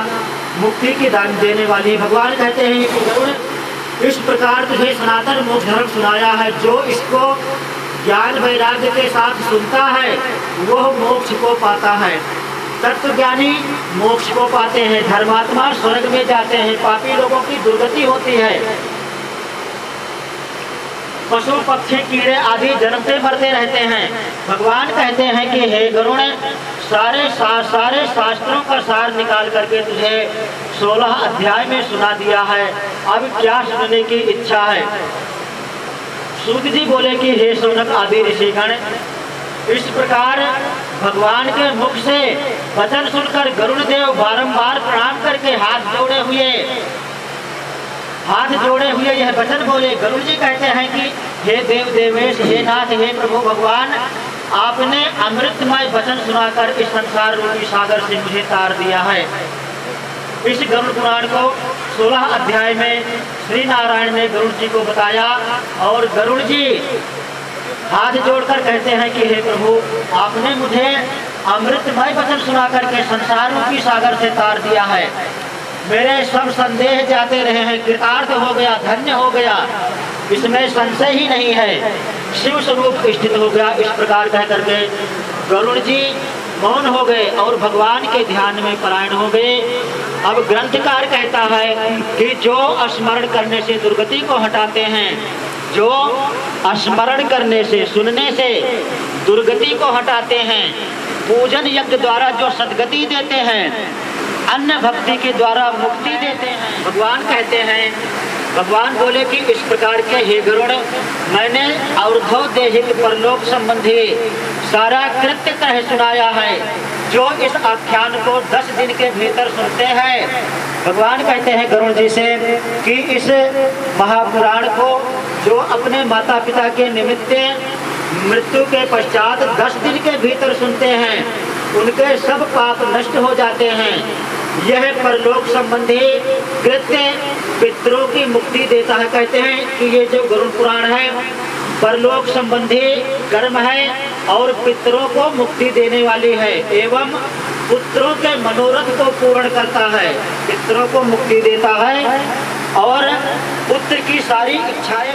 मुक्ति की दान देने वाली। भगवान कहते हैं कि गरुड़, इस प्रकार तुझे सनातन मोक्ष धर्म सुनाया है। जो इसको ज्ञान वैराग्य के साथ सुनता है वह मोक्ष को पाता है। तत्वज्ञानी मोक्ष को पाते हैं, धर्मात्मा स्वर्ग में जाते हैं, पापी लोगों की दुर्गति होती है। पशु पक्षी कीड़े आदि जन्मते मरते रहते हैं। भगवान कहते हैं कि हे गरुड़, सारे शास्त्रों का सार निकाल करके तुझे 16 अध्याय में सुना दिया है। अब क्या सुनने की इच्छा है? सूत जी बोले कि हे शौनक आदि ऋषिगण, इस प्रकार भगवान के मुख से वचन सुनकर गरुड़ देव बारंबार प्रणाम करके हाथ जोड़े हुए यह वचन बोले। गरुड़ जी कहते हैं कि हे देव देवेश, हे नाथ, हे प्रभु भगवान, आपने अमृतमय वचन सुनाकर इस संसार रूपी सागर से मुझे तार दिया है। इस गरुड़ पुराण को 16 अध्याय में श्री नारायण ने गरुड़ जी को बताया और गरुड़ जी हाथ जोड़कर कहते हैं कि हे प्रभु, आपने मुझे अमृतमय वचन सुना करके संसार रूपी सागर से तार दिया है। मेरे सब संदेह जाते रहे हैं, कृतार्थ हो गया, धन्य हो गया, इसमें संशय ही नहीं है, शिव स्वरूप स्थित हो गया। इस प्रकार कह करके गरुड़ जी मौन हो गए और भगवान के ध्यान में परायण हो गए। अब ग्रंथकार कहता है कि जो स्मरण करने से दुर्गति को हटाते हैं, जो स्मरण करने से, सुनने से दुर्गति को हटाते हैं, पूजन यज्ञ द्वारा जो सद्गति देते हैं, अन्य भक्ति के द्वारा मुक्ति देते हैं। भगवान कहते हैं, भगवान बोले कि इस प्रकार के हे गरुड़, मैंने और्ध्वदेहिक परलोक संबंधी सारा कृत्य कह सुनाया है। जो इस आख्यान को 10 दिन के भीतर सुनते हैं, भगवान कहते हैं गरुड़ जी से कि इस महापुराण को जो अपने माता पिता के निमित्त मृत्यु के पश्चात 10 दिन के भीतर सुनते हैं, उनके सब पाप नष्ट हो जाते हैं। यह परलोक संबंधी कृत्य पितरों की मुक्ति देता है। कहते हैं कि ये जो गरुड़ पुराण है परलोक संबंधी कर्म है और पितरों को मुक्ति देने वाली है एवं पुत्रों के मनोरथ को पूर्ण करता है। पितरों को मुक्ति देता है और पुत्र की सारी इच्छाएं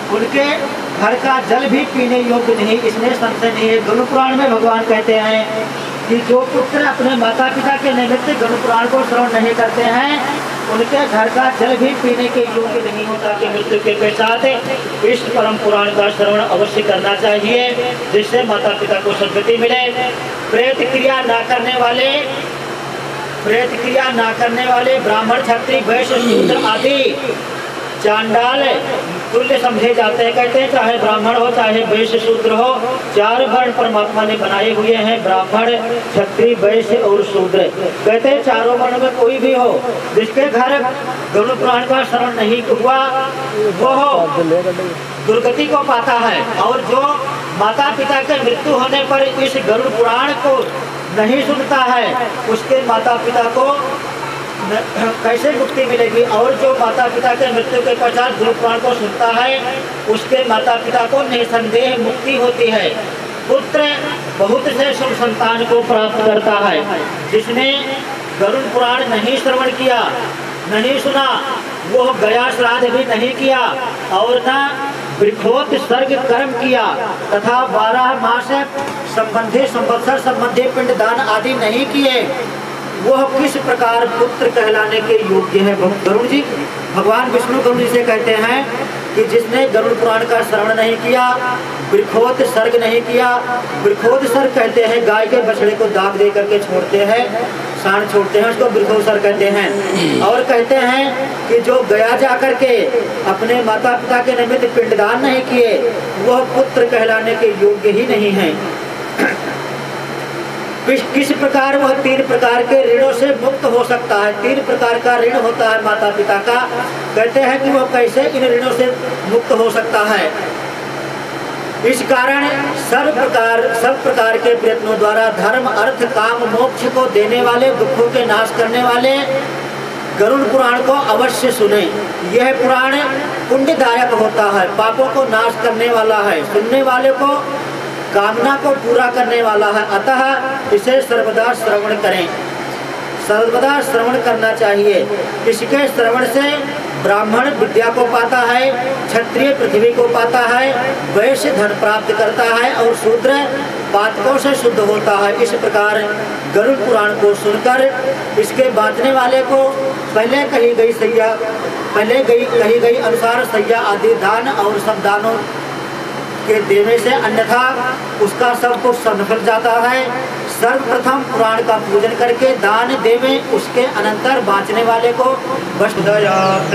उनके घर का जल भी पीने योग्य नहीं, इसमें संशय नहीं है। गरुड़ पुराण में भगवान कहते हैं कि जो पुत्र अपने माता पिता के निमित्त गरुड़ पुराण को श्रवण नहीं करते हैं उनके घर का जल भी पीने के योग्य नहीं होता कि मृत्यु के पश्चात इस परम पुराण का श्रवण अवश्य करना चाहिए, जिससे माता पिता को सद्गति मिले। प्रेत क्रिया ना करने वाले ब्राह्मण, क्षत्रिय, वैश्य, शूद्र आदि चांडाल तुल्य समझे जाते हैं। कहते हैं चाहे ब्राह्मण हो चाहे वैश्य शूद्र हो, 4 वर्ण परमात्मा ने बनाए हुए हैं, ब्राह्मण, क्षत्रिय, वैश्य और शूद्र। कहते हैं चारों वर्ण में कोई भी हो जिसके घर गरुड़ पुराण का श्रवण नहीं हुआ वो दुर्गति को पाता है, और जो माता पिता के मृत्यु होने पर इस गरुड़ पुराण को नहीं सुनता है उसके माता पिता को कैसे मुक्ति मिलेगी। और जो माता पिता के मृत्यु के पश्चात गरुड़ पुराण को सुनता है उसके माता पिता को निसंदेह मुक्ति होती है। पुत्र बहुत से शुभ संतान को प्राप्त करता है। जिसने गरुड़ पुराण नहीं श्रवण किया, नहीं सुना, वो गया श्राद्ध भी नहीं किया और न वृक्षोत सर्ग कर्म किया तथा 12 मास संबंधी संवत्सर संबंधी पिंडदान आदि नहीं किए, वह किस प्रकार पुत्र कहलाने के योग्य है। गरुड़ जी, भगवान विष्णु गरुड़ जी से कहते हैं कि जिसने गरुड़ पुराण का श्रवण नहीं किया, वृक्षोत सर्ग नहीं किया। वृक्षोत सर्ग कहते हैं गाय के बछड़े को दाग दे करके छोड़ते हैं, साण छोड़ते हैं, उसको वृक्षोत्सर्ग कहते हैं। और कहते हैं कि जो गया जा करके अपने माता पिता के निमित्त पिंडदान नहीं किए वह पुत्र कहलाने के योग्य ही नहीं है। किस प्रकार वह 3 प्रकार के ऋणों से मुक्त हो सकता है। 3 प्रकार का ऋण होता है माता पिता का। कहते हैं कि वह कैसे इन ऋणों से मुक्त हो सकता है। इस कारण सब प्रकार के प्रयत्नों द्वारा धर्म, अर्थ, काम, मोक्ष को देने वाले, दुखों के नाश करने वाले गरुड़ पुराण को अवश्य सुने। यह पुराण पुण्यदायक होता है, पापों को नाश करने वाला है, सुनने वाले को कामना को पूरा करने वाला है। अतः इसे सर्वदा श्रवण करें, सर्वदा श्रवण करना चाहिए। इसके श्रवण से ब्राह्मण विद्या को पाता है, क्षत्रिय पृथ्वी को पाता है, वैश्य धन प्राप्त करता है और शूद्र पातकों से शुद्ध होता है। इस प्रकार गरुड़ पुराण को सुनकर इसके बांटने वाले को पहले कही गई अनुसार सैया आदि दान और सब दानों के देने से अन्यथा उसका सब कुछ सफल जाता है। सर्वप्रथम पुराण का पूजन करके दान देवे, उसके अनंतर बाँचने वाले को दयात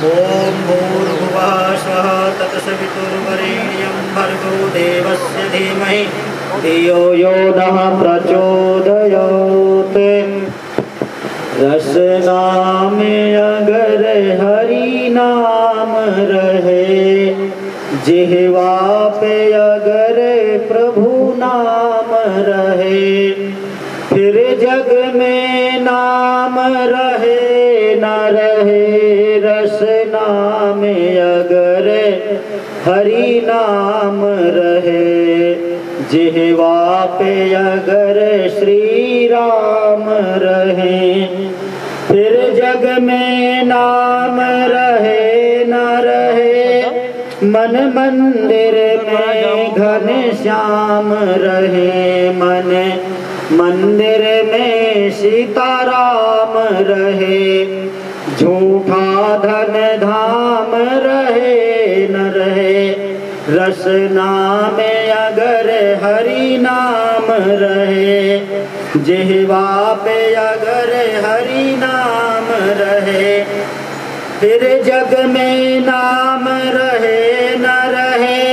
ओम भूर्भुवः स्वः तत्सवितुर्वरेण्यं भर्गो देवस्य धीमहि धियो यो नः प्रचोदयात्। रसना में अगर हरि नाम रहे, जिह्वा पे अगर प्रभु नाम रहे, फिर जग में नाम रहे न रहे। रसना में अगर हरि नाम रहे, जिह्वा पे अगर श्री राम रहे, फिर जग में नाम रहे न रहे। मन मंदिर में घन श्याम रहे, मन मंदिर में सीताराम रहे, झूठा धन धाम रहे न रहे। रसना में अगर हरि नाम रहे, जिह्वा पे अगर हरि नाम रहे, फिर जग में नाम रहे न रहे।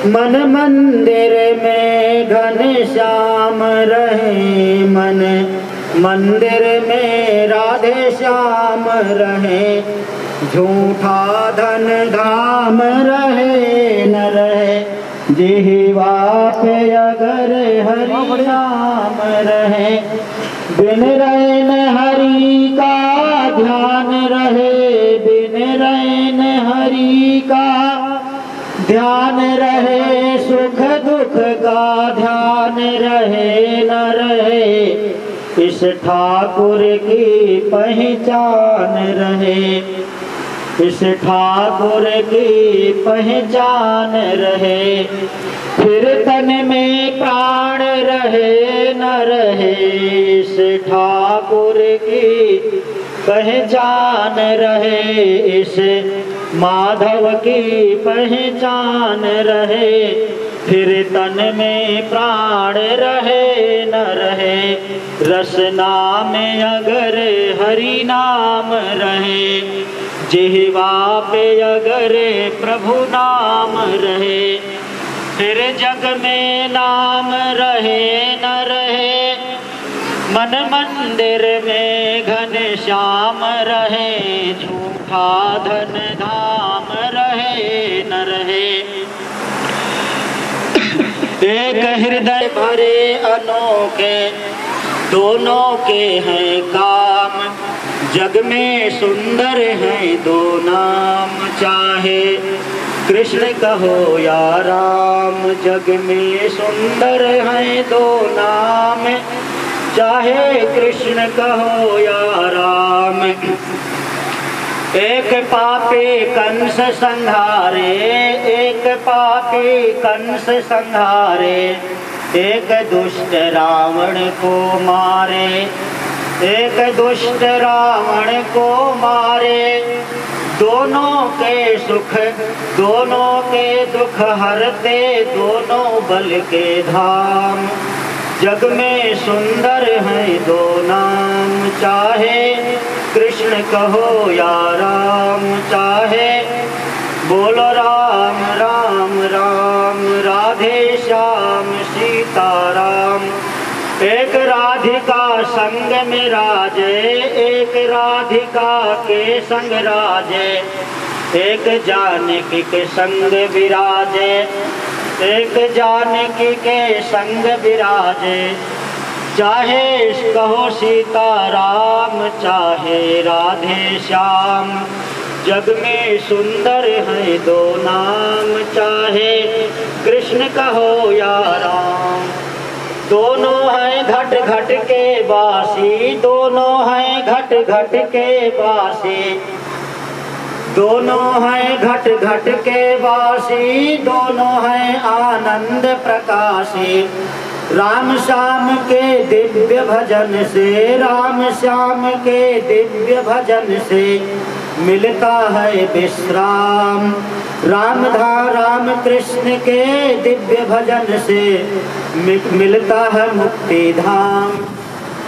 मन मंदिर में घन श्याम रहे, मन मंदिर में राधे श्याम रहे, झूठा धन धाम रहे न रहे। जिह्वा पे अगर हरि नाम रहे, बिन रैन हरि का ध्यान रहे, बिन रैन हरि का ध्यान रहे, सुख दुख का ध्यान रहे न रहे, इस ठाकुर की पहचान रहे, इस ठाकुर की पहचान रहे, फिर तन में प्राण रहे न रहे, इस ठाकुर की पहचान रहे, इस माधव की पहचान रहे, फिर तन में प्राण रहे न रहे, रसना में अगर हरि नाम रहे, जिह्वा पे अगर प्रभु नाम रहे, फिर जग में नाम रहे न रहे, मन मंदिर में घन श्याम रहे, झूठा धन धाम रहे न रहे, एक हृदय भरे अनोखे दोनों के हैं काम, जग में सुंदर हैं दो नाम, चाहे कृष्ण कहो या राम, जग में सुंदर हैं दो नाम, चाहे कृष्ण कहो या राम। एक पापी कंस संहारे, एक पापी कंस संहारे, एक दुष्ट रावण को मारे, एक दुष्ट रावण को मारे, दोनों के सुख दोनों के दुख हरते, दोनों बल के धाम, जग में सुंदर हैं दो नाम, चाहे कृष्ण कहो या राम, चाहे बोलो राम राम राम, राधे श्याम सीताराम। एक राधिका संग में राजे, एक राधिका के संग राजे, एक जानकी के संग विराजे, एक जानकी के संग विराजे, चाहे कहो सीताराम, चाहे राधे श्याम, जग में सुंदर हैं दो नाम, चाहे कृष्ण कहो या राम। दोनों हैं घट घट के वासी, दोनों हैं घट घट के वासी, दोनों हैं घट घट के वासी, दोनों हैं आनंद प्रकाशी। राम श्याम के दिव्य भजन से, राम श्याम के दिव्य भजन से मिलता है विश्राम, राम कृष्ण के दिव्य भजन से मिलता है मुक्ति धाम।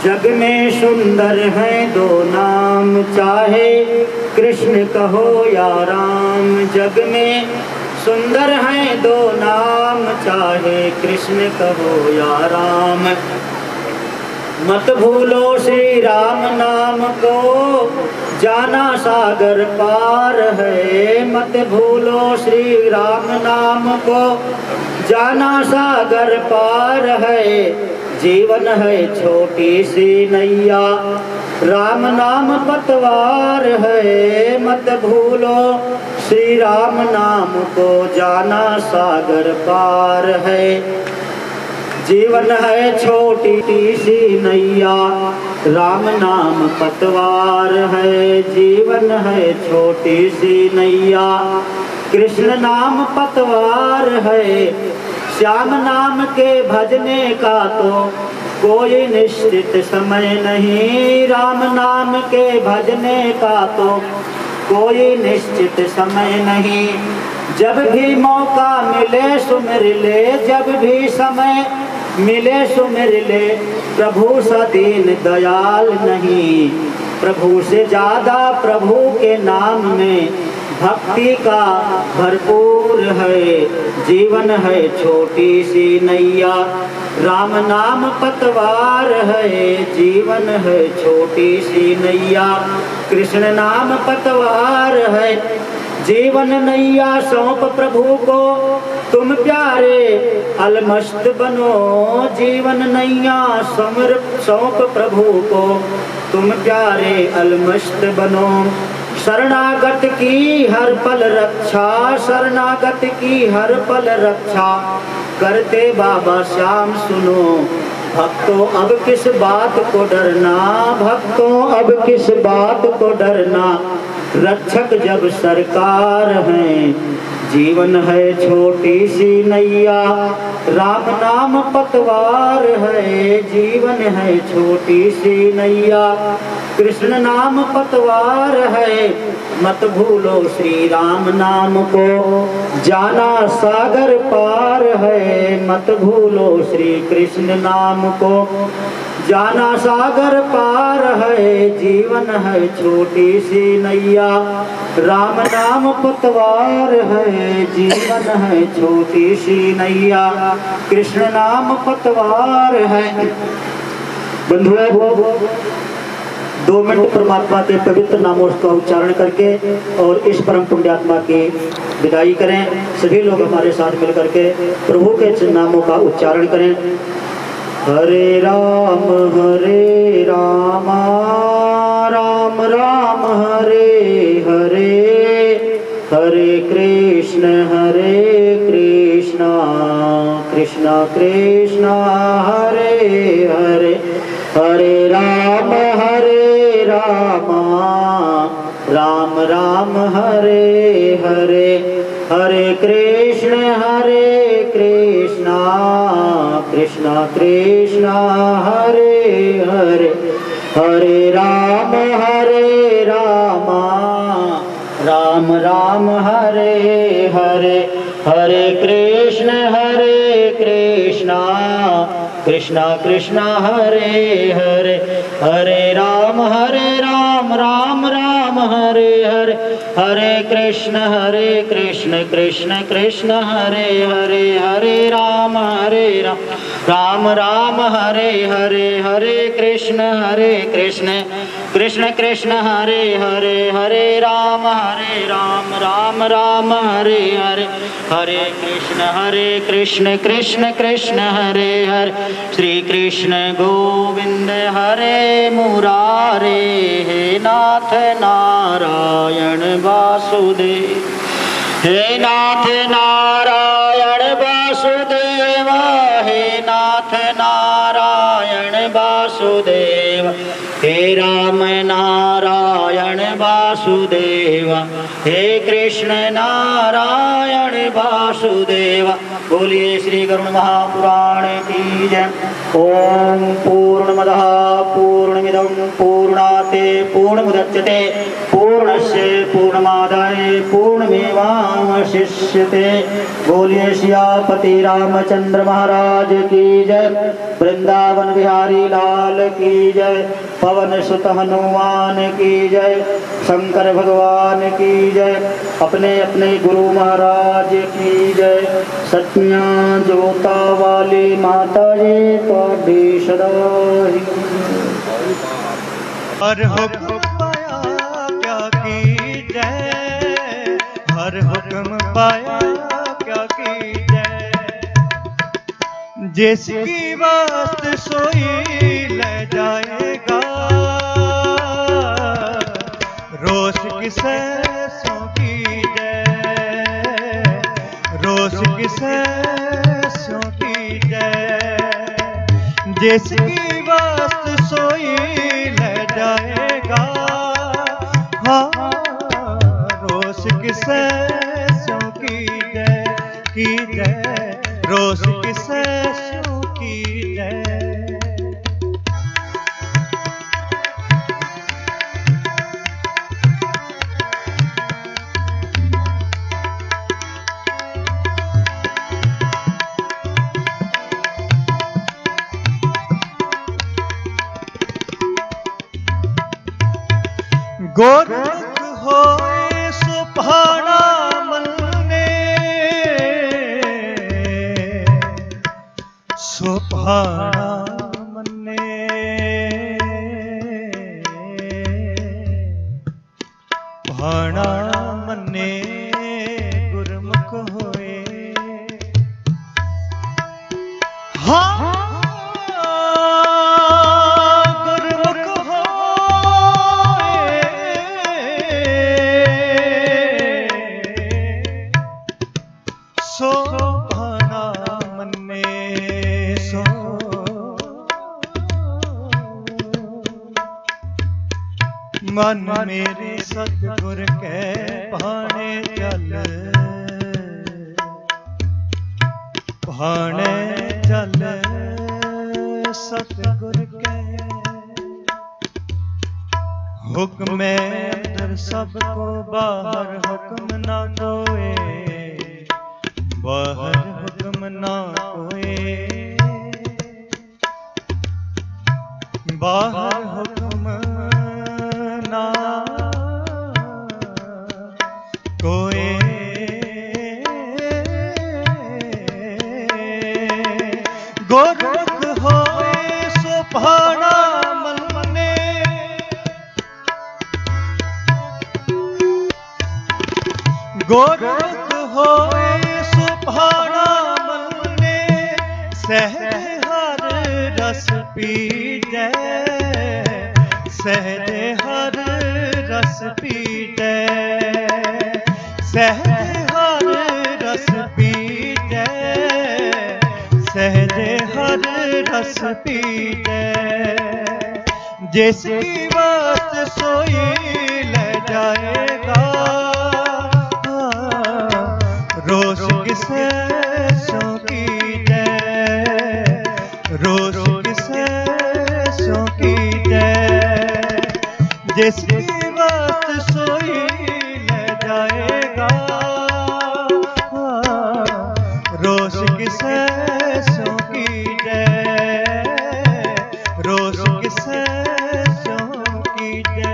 जग में सुंदर हैं दो नाम, चाहे कृष्ण कहो या राम, जग में सुंदर हैं दो नाम, चाहे कृष्ण कहो या राम। मत भूलो श्री राम नाम को, जाना सागर पार है, मत भूलो श्री राम नाम को, जाना सागर पार है। जीवन है छोटी सी नैया, राम नाम पतवार है, मत भूलो श्री राम नाम को, जाना सागर पार है। जीवन है छोटी सी नैया, राम नाम पतवार है, जीवन है छोटी सी नैया, कृष्ण नाम पतवार है। श्याम नाम के भजने का तो कोई निश्चित समय नहीं, राम नाम के भजने का तो कोई निश्चित समय नहीं। जब भी मौका मिले सुमिर ले, जब भी समय मिले सुमिर ले, प्रभु सा दीन दयाल नहीं। प्रभु से ज्यादा प्रभु के नाम में भक्ति का भरपूर है। जीवन है छोटी सी नैया, राम नाम पतवार है, जीवन है छोटी सी नैया। कृष्ण नाम पतवार है, जीवन नैया सौंप प्रभु को तुम प्यारे अलमस्त बनो। जीवन नैया सौंप प्रभु को तुम प्यारे अलमस्त बनो। शरणागत की हर पल रक्षा, शरणागत की हर पल रक्षा करते बाबा श्याम सुनो। भक्तों अब किस बात को डरना, भक्तों अब किस बात को डरना, रक्षक जब सरकार है। जीवन है छोटी सी नैया, राम नाम पतवार है। जीवन है छोटी सी नैया, कृष्ण नाम पतवार है। मत भूलो श्री राम नाम को, जाना सागर पार है। मत भूलो श्री कृष्ण नाम को, जाना सागर पार है। जीवन है छोटी सी नैया, राम नाम पतवार है। जीवन है छोटी सी नैया, कृष्ण नाम पतवार है। बंधुओं, 2 मिनट परमात्मा के पवित्र नामों का उच्चारण करके और इस परम पुण्यात्मा की विदाई करें। सभी लोग हमारे साथ मिलकर के प्रभु के नामों का उच्चारण करें। हरे राम राम राम हरे हरे, हरे कृष्ण कृष्ण कृष्ण हरे हरे, हरे राम राम राम हरे हरे, हरे कृष्ण कृष्ण कृष्ण हरे हरे, हरे राम राम राम हरे हरे, हरे कृष्ण कृष्ण कृष्ण हरे हरे, हरे राम राम राम हरे हरे, हरे कृष्ण कृष्ण कृष्ण हरे हरे, हरे राम राम राम हरे हरे, हरे कृष्ण कृष्ण कृष्ण हरे हरे, हरे राम राम राम हरे हरे, हरे कृष्ण कृष्ण कृष्ण हरे हरे, श्री कृष्ण गोविंद हरे मुरारे, हे नाथ नारायण वासुदेव, हे नाथ नारायण वासुदेव, हे नाथ नारायण वासुदेव, हे राम नारायण वासुदेव, हे कृष्ण नारायण वासुदेव। बोलिए श्री गरुड़ महापुराण की जय। ओम पूर्णमदः पूर्णमिदं पूर्णात् पूर्णमुदच्यते, पूर्णस्य पूर्णमादाय पूर्णमेवावशिष्यते। बोलिए सियापति रामचंद्र महाराज की जय, वृंदावन बिहारी लाल की जय, पवन सुत हनुमान की जय, शंकर भगवान की जय, अपने अपने गुरु महाराज की जय। सत्या जोता वाली माता जी ਤੁਹਾਡੀ सदा ही। हर हुक्म पाया क्या की जय, हर हुक्म पाया क्या की जय, जिसकी वास्त सोई ले जाएगा, रोष किसे सो की जय, रोष किसे सो की जय, जिसकी वास्त सोई ले जाएगा, हाँ रोष किसे सो की जय, रोष किसे सो की जय। गोरख होए सुभाना मन में, सुभाना मन में, भाणा मन्ने गुरमुख होए। हाँ गुरमुख होए सो भाणा मन्ने सो मन मेरे सतगुर के भाणे चल, भाणे चल सतगुर के। हुक्म अंदर सबको बाहर हुक्म ना कोए, बाहर हुक्म ना कोए, बाहर हुक्म ना कोए। गुरमुख होए सो भाणा मन्ने, गुरमुख होए सो भाणा मन्ने। सहज हर रस पीजै, सहज हर रस पीजै, सहज हर रस पीजै, सहज हर रस पीजै। जिसकी बात सोई ले जाएगा, रोष किसे सो कीजै, रोष किसे सो कीजै। जिसकी बात सोई ले जाएगा, रोष किसे सो कीजै, रोष किसे सो कीजै।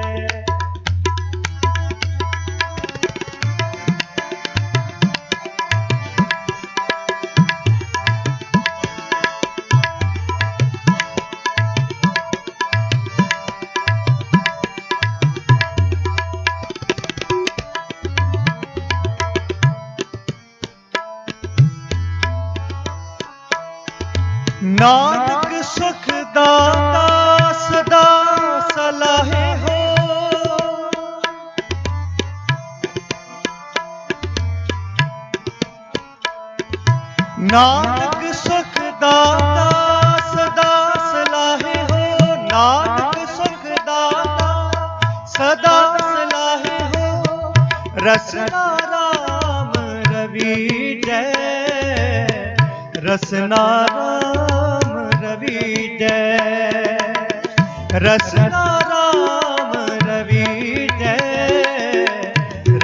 नानक सुख दाता सदा सलाहे हो, नानक सुख दाता सदा सलाहे हो, नानक सुख दाता सदा सलाहे हो। रसना राम रवि जय, रसना राम रवि जय, रसना राम रवि जय,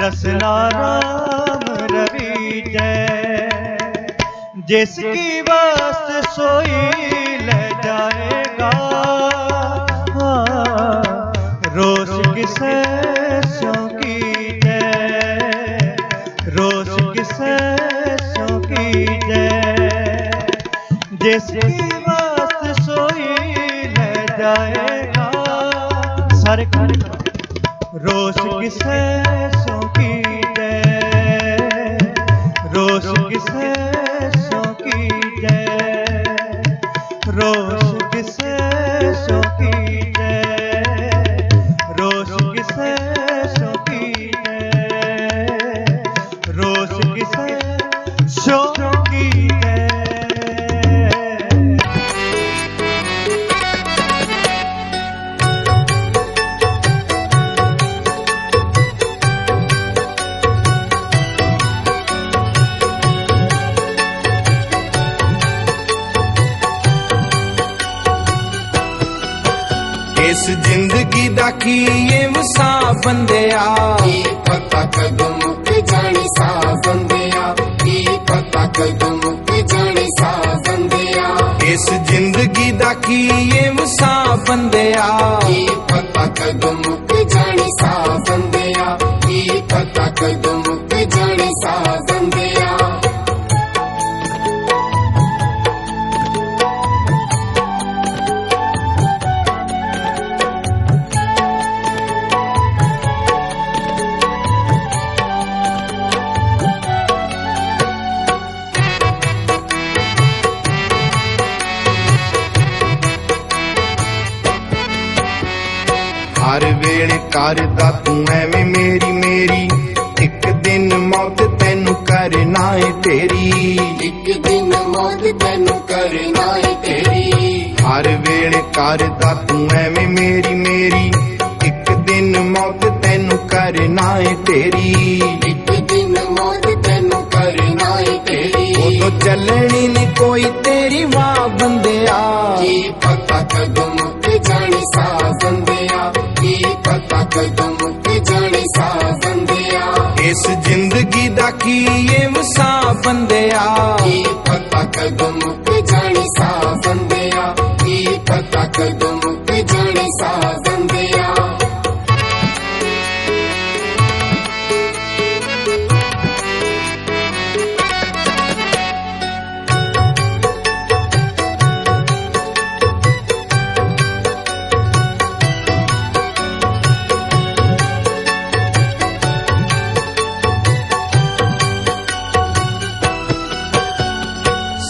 रसना राम रवि जय। जिसकी बात सोई ले जाएगा, रोष किसे सो कीजै, रोष किसे सो कीजै। जिसकी बात सोई ले जाएगा, सारे खड़े रोष किसे सो कीजै, रोष किसे सो कीजै, रोष किसे सो कीजै, रोष किसे सो कीजै, रोष किसे सो कीजै। इस जिंदगी दा की ये वसा बंदिया, पता कदों मुक जाने सा बंदिया, पता कदों मुक जाने सा बंदिया। इस जिंदगी दा की ये वसा बंदिया, पता कदों मुक जाने सा बंदिया, पता कदों मुक जाने सा बंदिया। करदा तू एवें मेरी मेरी, एक दिन मौत तैनू करना है तेरी, एक दिन मौत तैनू करना है तेरी। हर वेले करदा तू एवें मेरी मेरी, एक दिन मौत तैनू करना है तेरी, एक दिन मौत तैनू करना है तेरी। उदों चलनी नी कोई तेरी वाह बंदिया, की पता कदों मुक जाने सा बंदिया, की पता कदों मुक जाने सा बंदिया। इस जिंदगी दा की ये वसा बंदिया, की पता कदों मुक जाने सा बंदिया, की पता कदों मुक जाने सा बंदिया।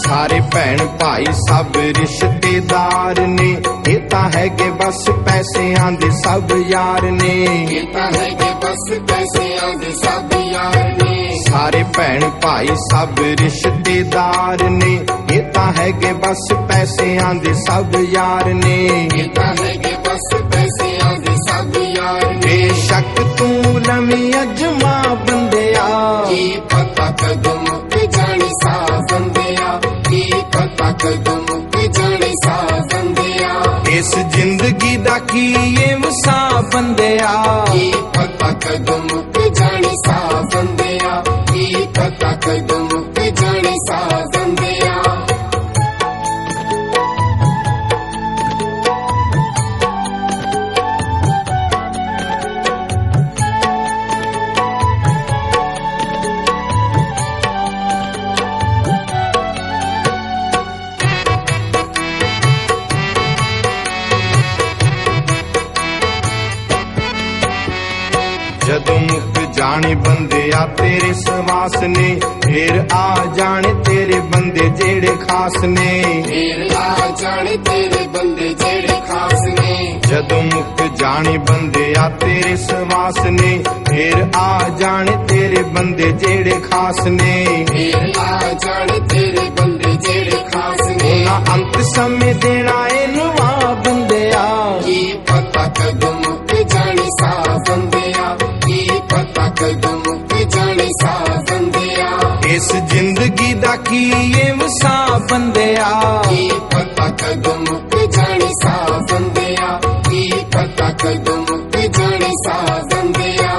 सारे भैन भाई सब रिश्तेदार ने, ये तां हैगे बस पैसिਆਂ ਦੇ सब यार ने, ये तां हैगे बस पैसिਆਂ ਦੇ सब यार ने। सारे भैन भाई सब रिश्तेदार ने, ये तां हैगे बस पैसिਆਂ ਦੇ सब यार ने, ये तां हैगे बस पैसिਆਂ ਦੇ सब यार ने। बेशक तू लमी अजमा बंदिया, की पता कदों मुक जाने सा बंदिया, की पता कदों मुक जाने सा बंदिया। इस जिंदगी दा की ये वसा बंदिया, की पता कदों मुक जाने सा बंदिया, की पता कदों मुक जाने सा बंदिया। जदों मुक जाने बंदिया तेरे सवास ने, फिर आ जाने तेरे बंदे जेड़े खास ने, फिर आ जाने तेरे बंदे जेड़े खास ने। जदों मुक जाने बंदिया तेरे सवास ने, फिर आ जाने तेरे बंदे जेड़े खास ने, फिर आ जाने तेरे बंदे जेड़े खास ने। ना अंत समय देना ए नुआ बंदिया, की पता कदों मुक जाने सा बंदिया, की पता कदों मुक जाने सा बंदिया। इस जिंदगी दा की ये वसा बंदिया, की पता कदों मुक जाने सा बंदिया, की पता कदों मुक जाने सा बंदिया।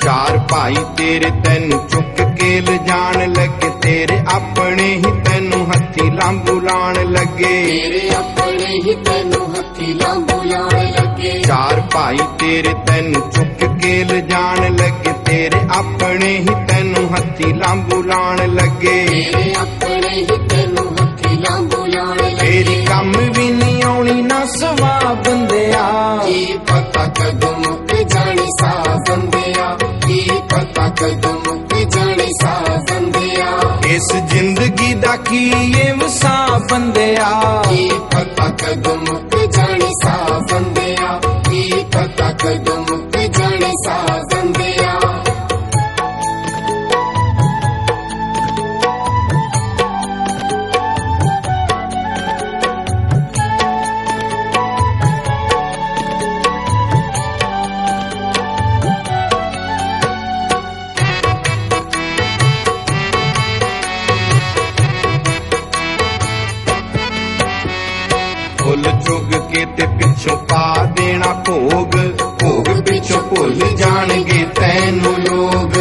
चार भाई तेरे तैनू चुक के ले जान लगे, तेरे अपने ही तैनू हथी लांबू लाण लगे, तेरे अपने ही तैनू हथी लांबू लाण लगे। चार भाई तेरे तैनू चुक के ले जान लगे, तेरे अपने ही तैनू हथी लांबू लाण लगे, तेरे अपने ही तैनू हथी लांबू लाण लगे। तेरी कम भी नहीं आउणी ना सवा बंदिया, की पता कदों मुक जाने सा बंदिया, की पता कदों मुक जाने सा बंदिया। इस जिंदगी दा की ये वसा बंदिया, की पता कदों मुक जाने सा बंदिया, की पता कदों मुक जाने सा बंदिया। फुल चुग के ते पिछों पा देना भोग, भोग पिछों भुल जाणगे तैनू लोग,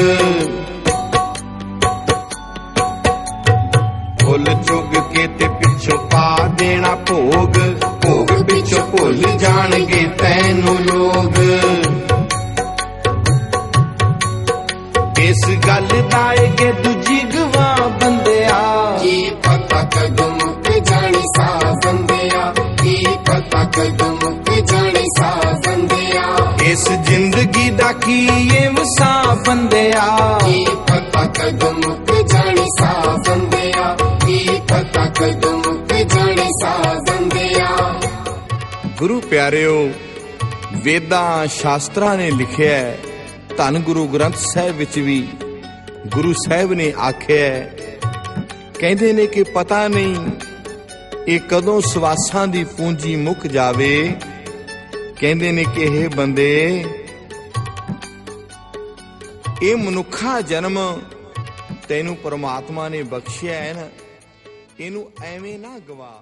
फुल चुग के ते पिछों पा देना भोग, भोग पिछों भुल जाणगे तैनू लोग। इस गल दा के दूजी गवाह बंदिया, की ਜ਼ਿੰਦਗੀ ਦਾ ਕੀ ਏ ਵਸਾ ਬੰਦਿਆ ਕੀ ਪਤਾ ਕਦੋਂ ਮੁੱਕ ਜਾਣੇ ਸਾ ਬੰਦਿਆ ਕੀ ਪਤਾ ਕਦੋਂ ਮੁੱਕ ਜਾਣੇ ਸਾ ਬੰਦਿਆ। ਗੁਰੂ ਪਿਆਰਿਓ, ਵੇਦਾਂ ਸ਼ਾਸਤਰਾਂ ਨੇ ਲਿਖਿਆ ਹੈ, ਧੰਨ ਗੁਰੂ ਗ੍ਰੰਥ ਸਾਹਿਬ ਵਿੱਚ ਵੀ ਗੁਰੂ ਸਾਹਿਬ ਨੇ ਆਖਿਆ ਹੈ, ਕਹਿੰਦੇ ਨੇ ਕਿ ਪਤਾ ਨਹੀਂ ਇਹ ਕਦੋਂ ਸਵਾਸਾਂ ਦੀ ਪੂੰਜੀ ਮੁੱਕ ਜਾਵੇ। ਕਹਿੰਦੇ ਨੇ ਕਿ ਇਹ ਬੰਦੇ, ਇਹ ਮਨੁੱਖਾ ਜਨਮ ਤੈਨੂੰ ਪਰਮਾਤਮਾ ਨੇ ਬਖਸ਼ਿਆ ਹੈ ਨਾ, ਇਹਨੂੰ ਐਵੇਂ ਨਾ ਗਵਾ।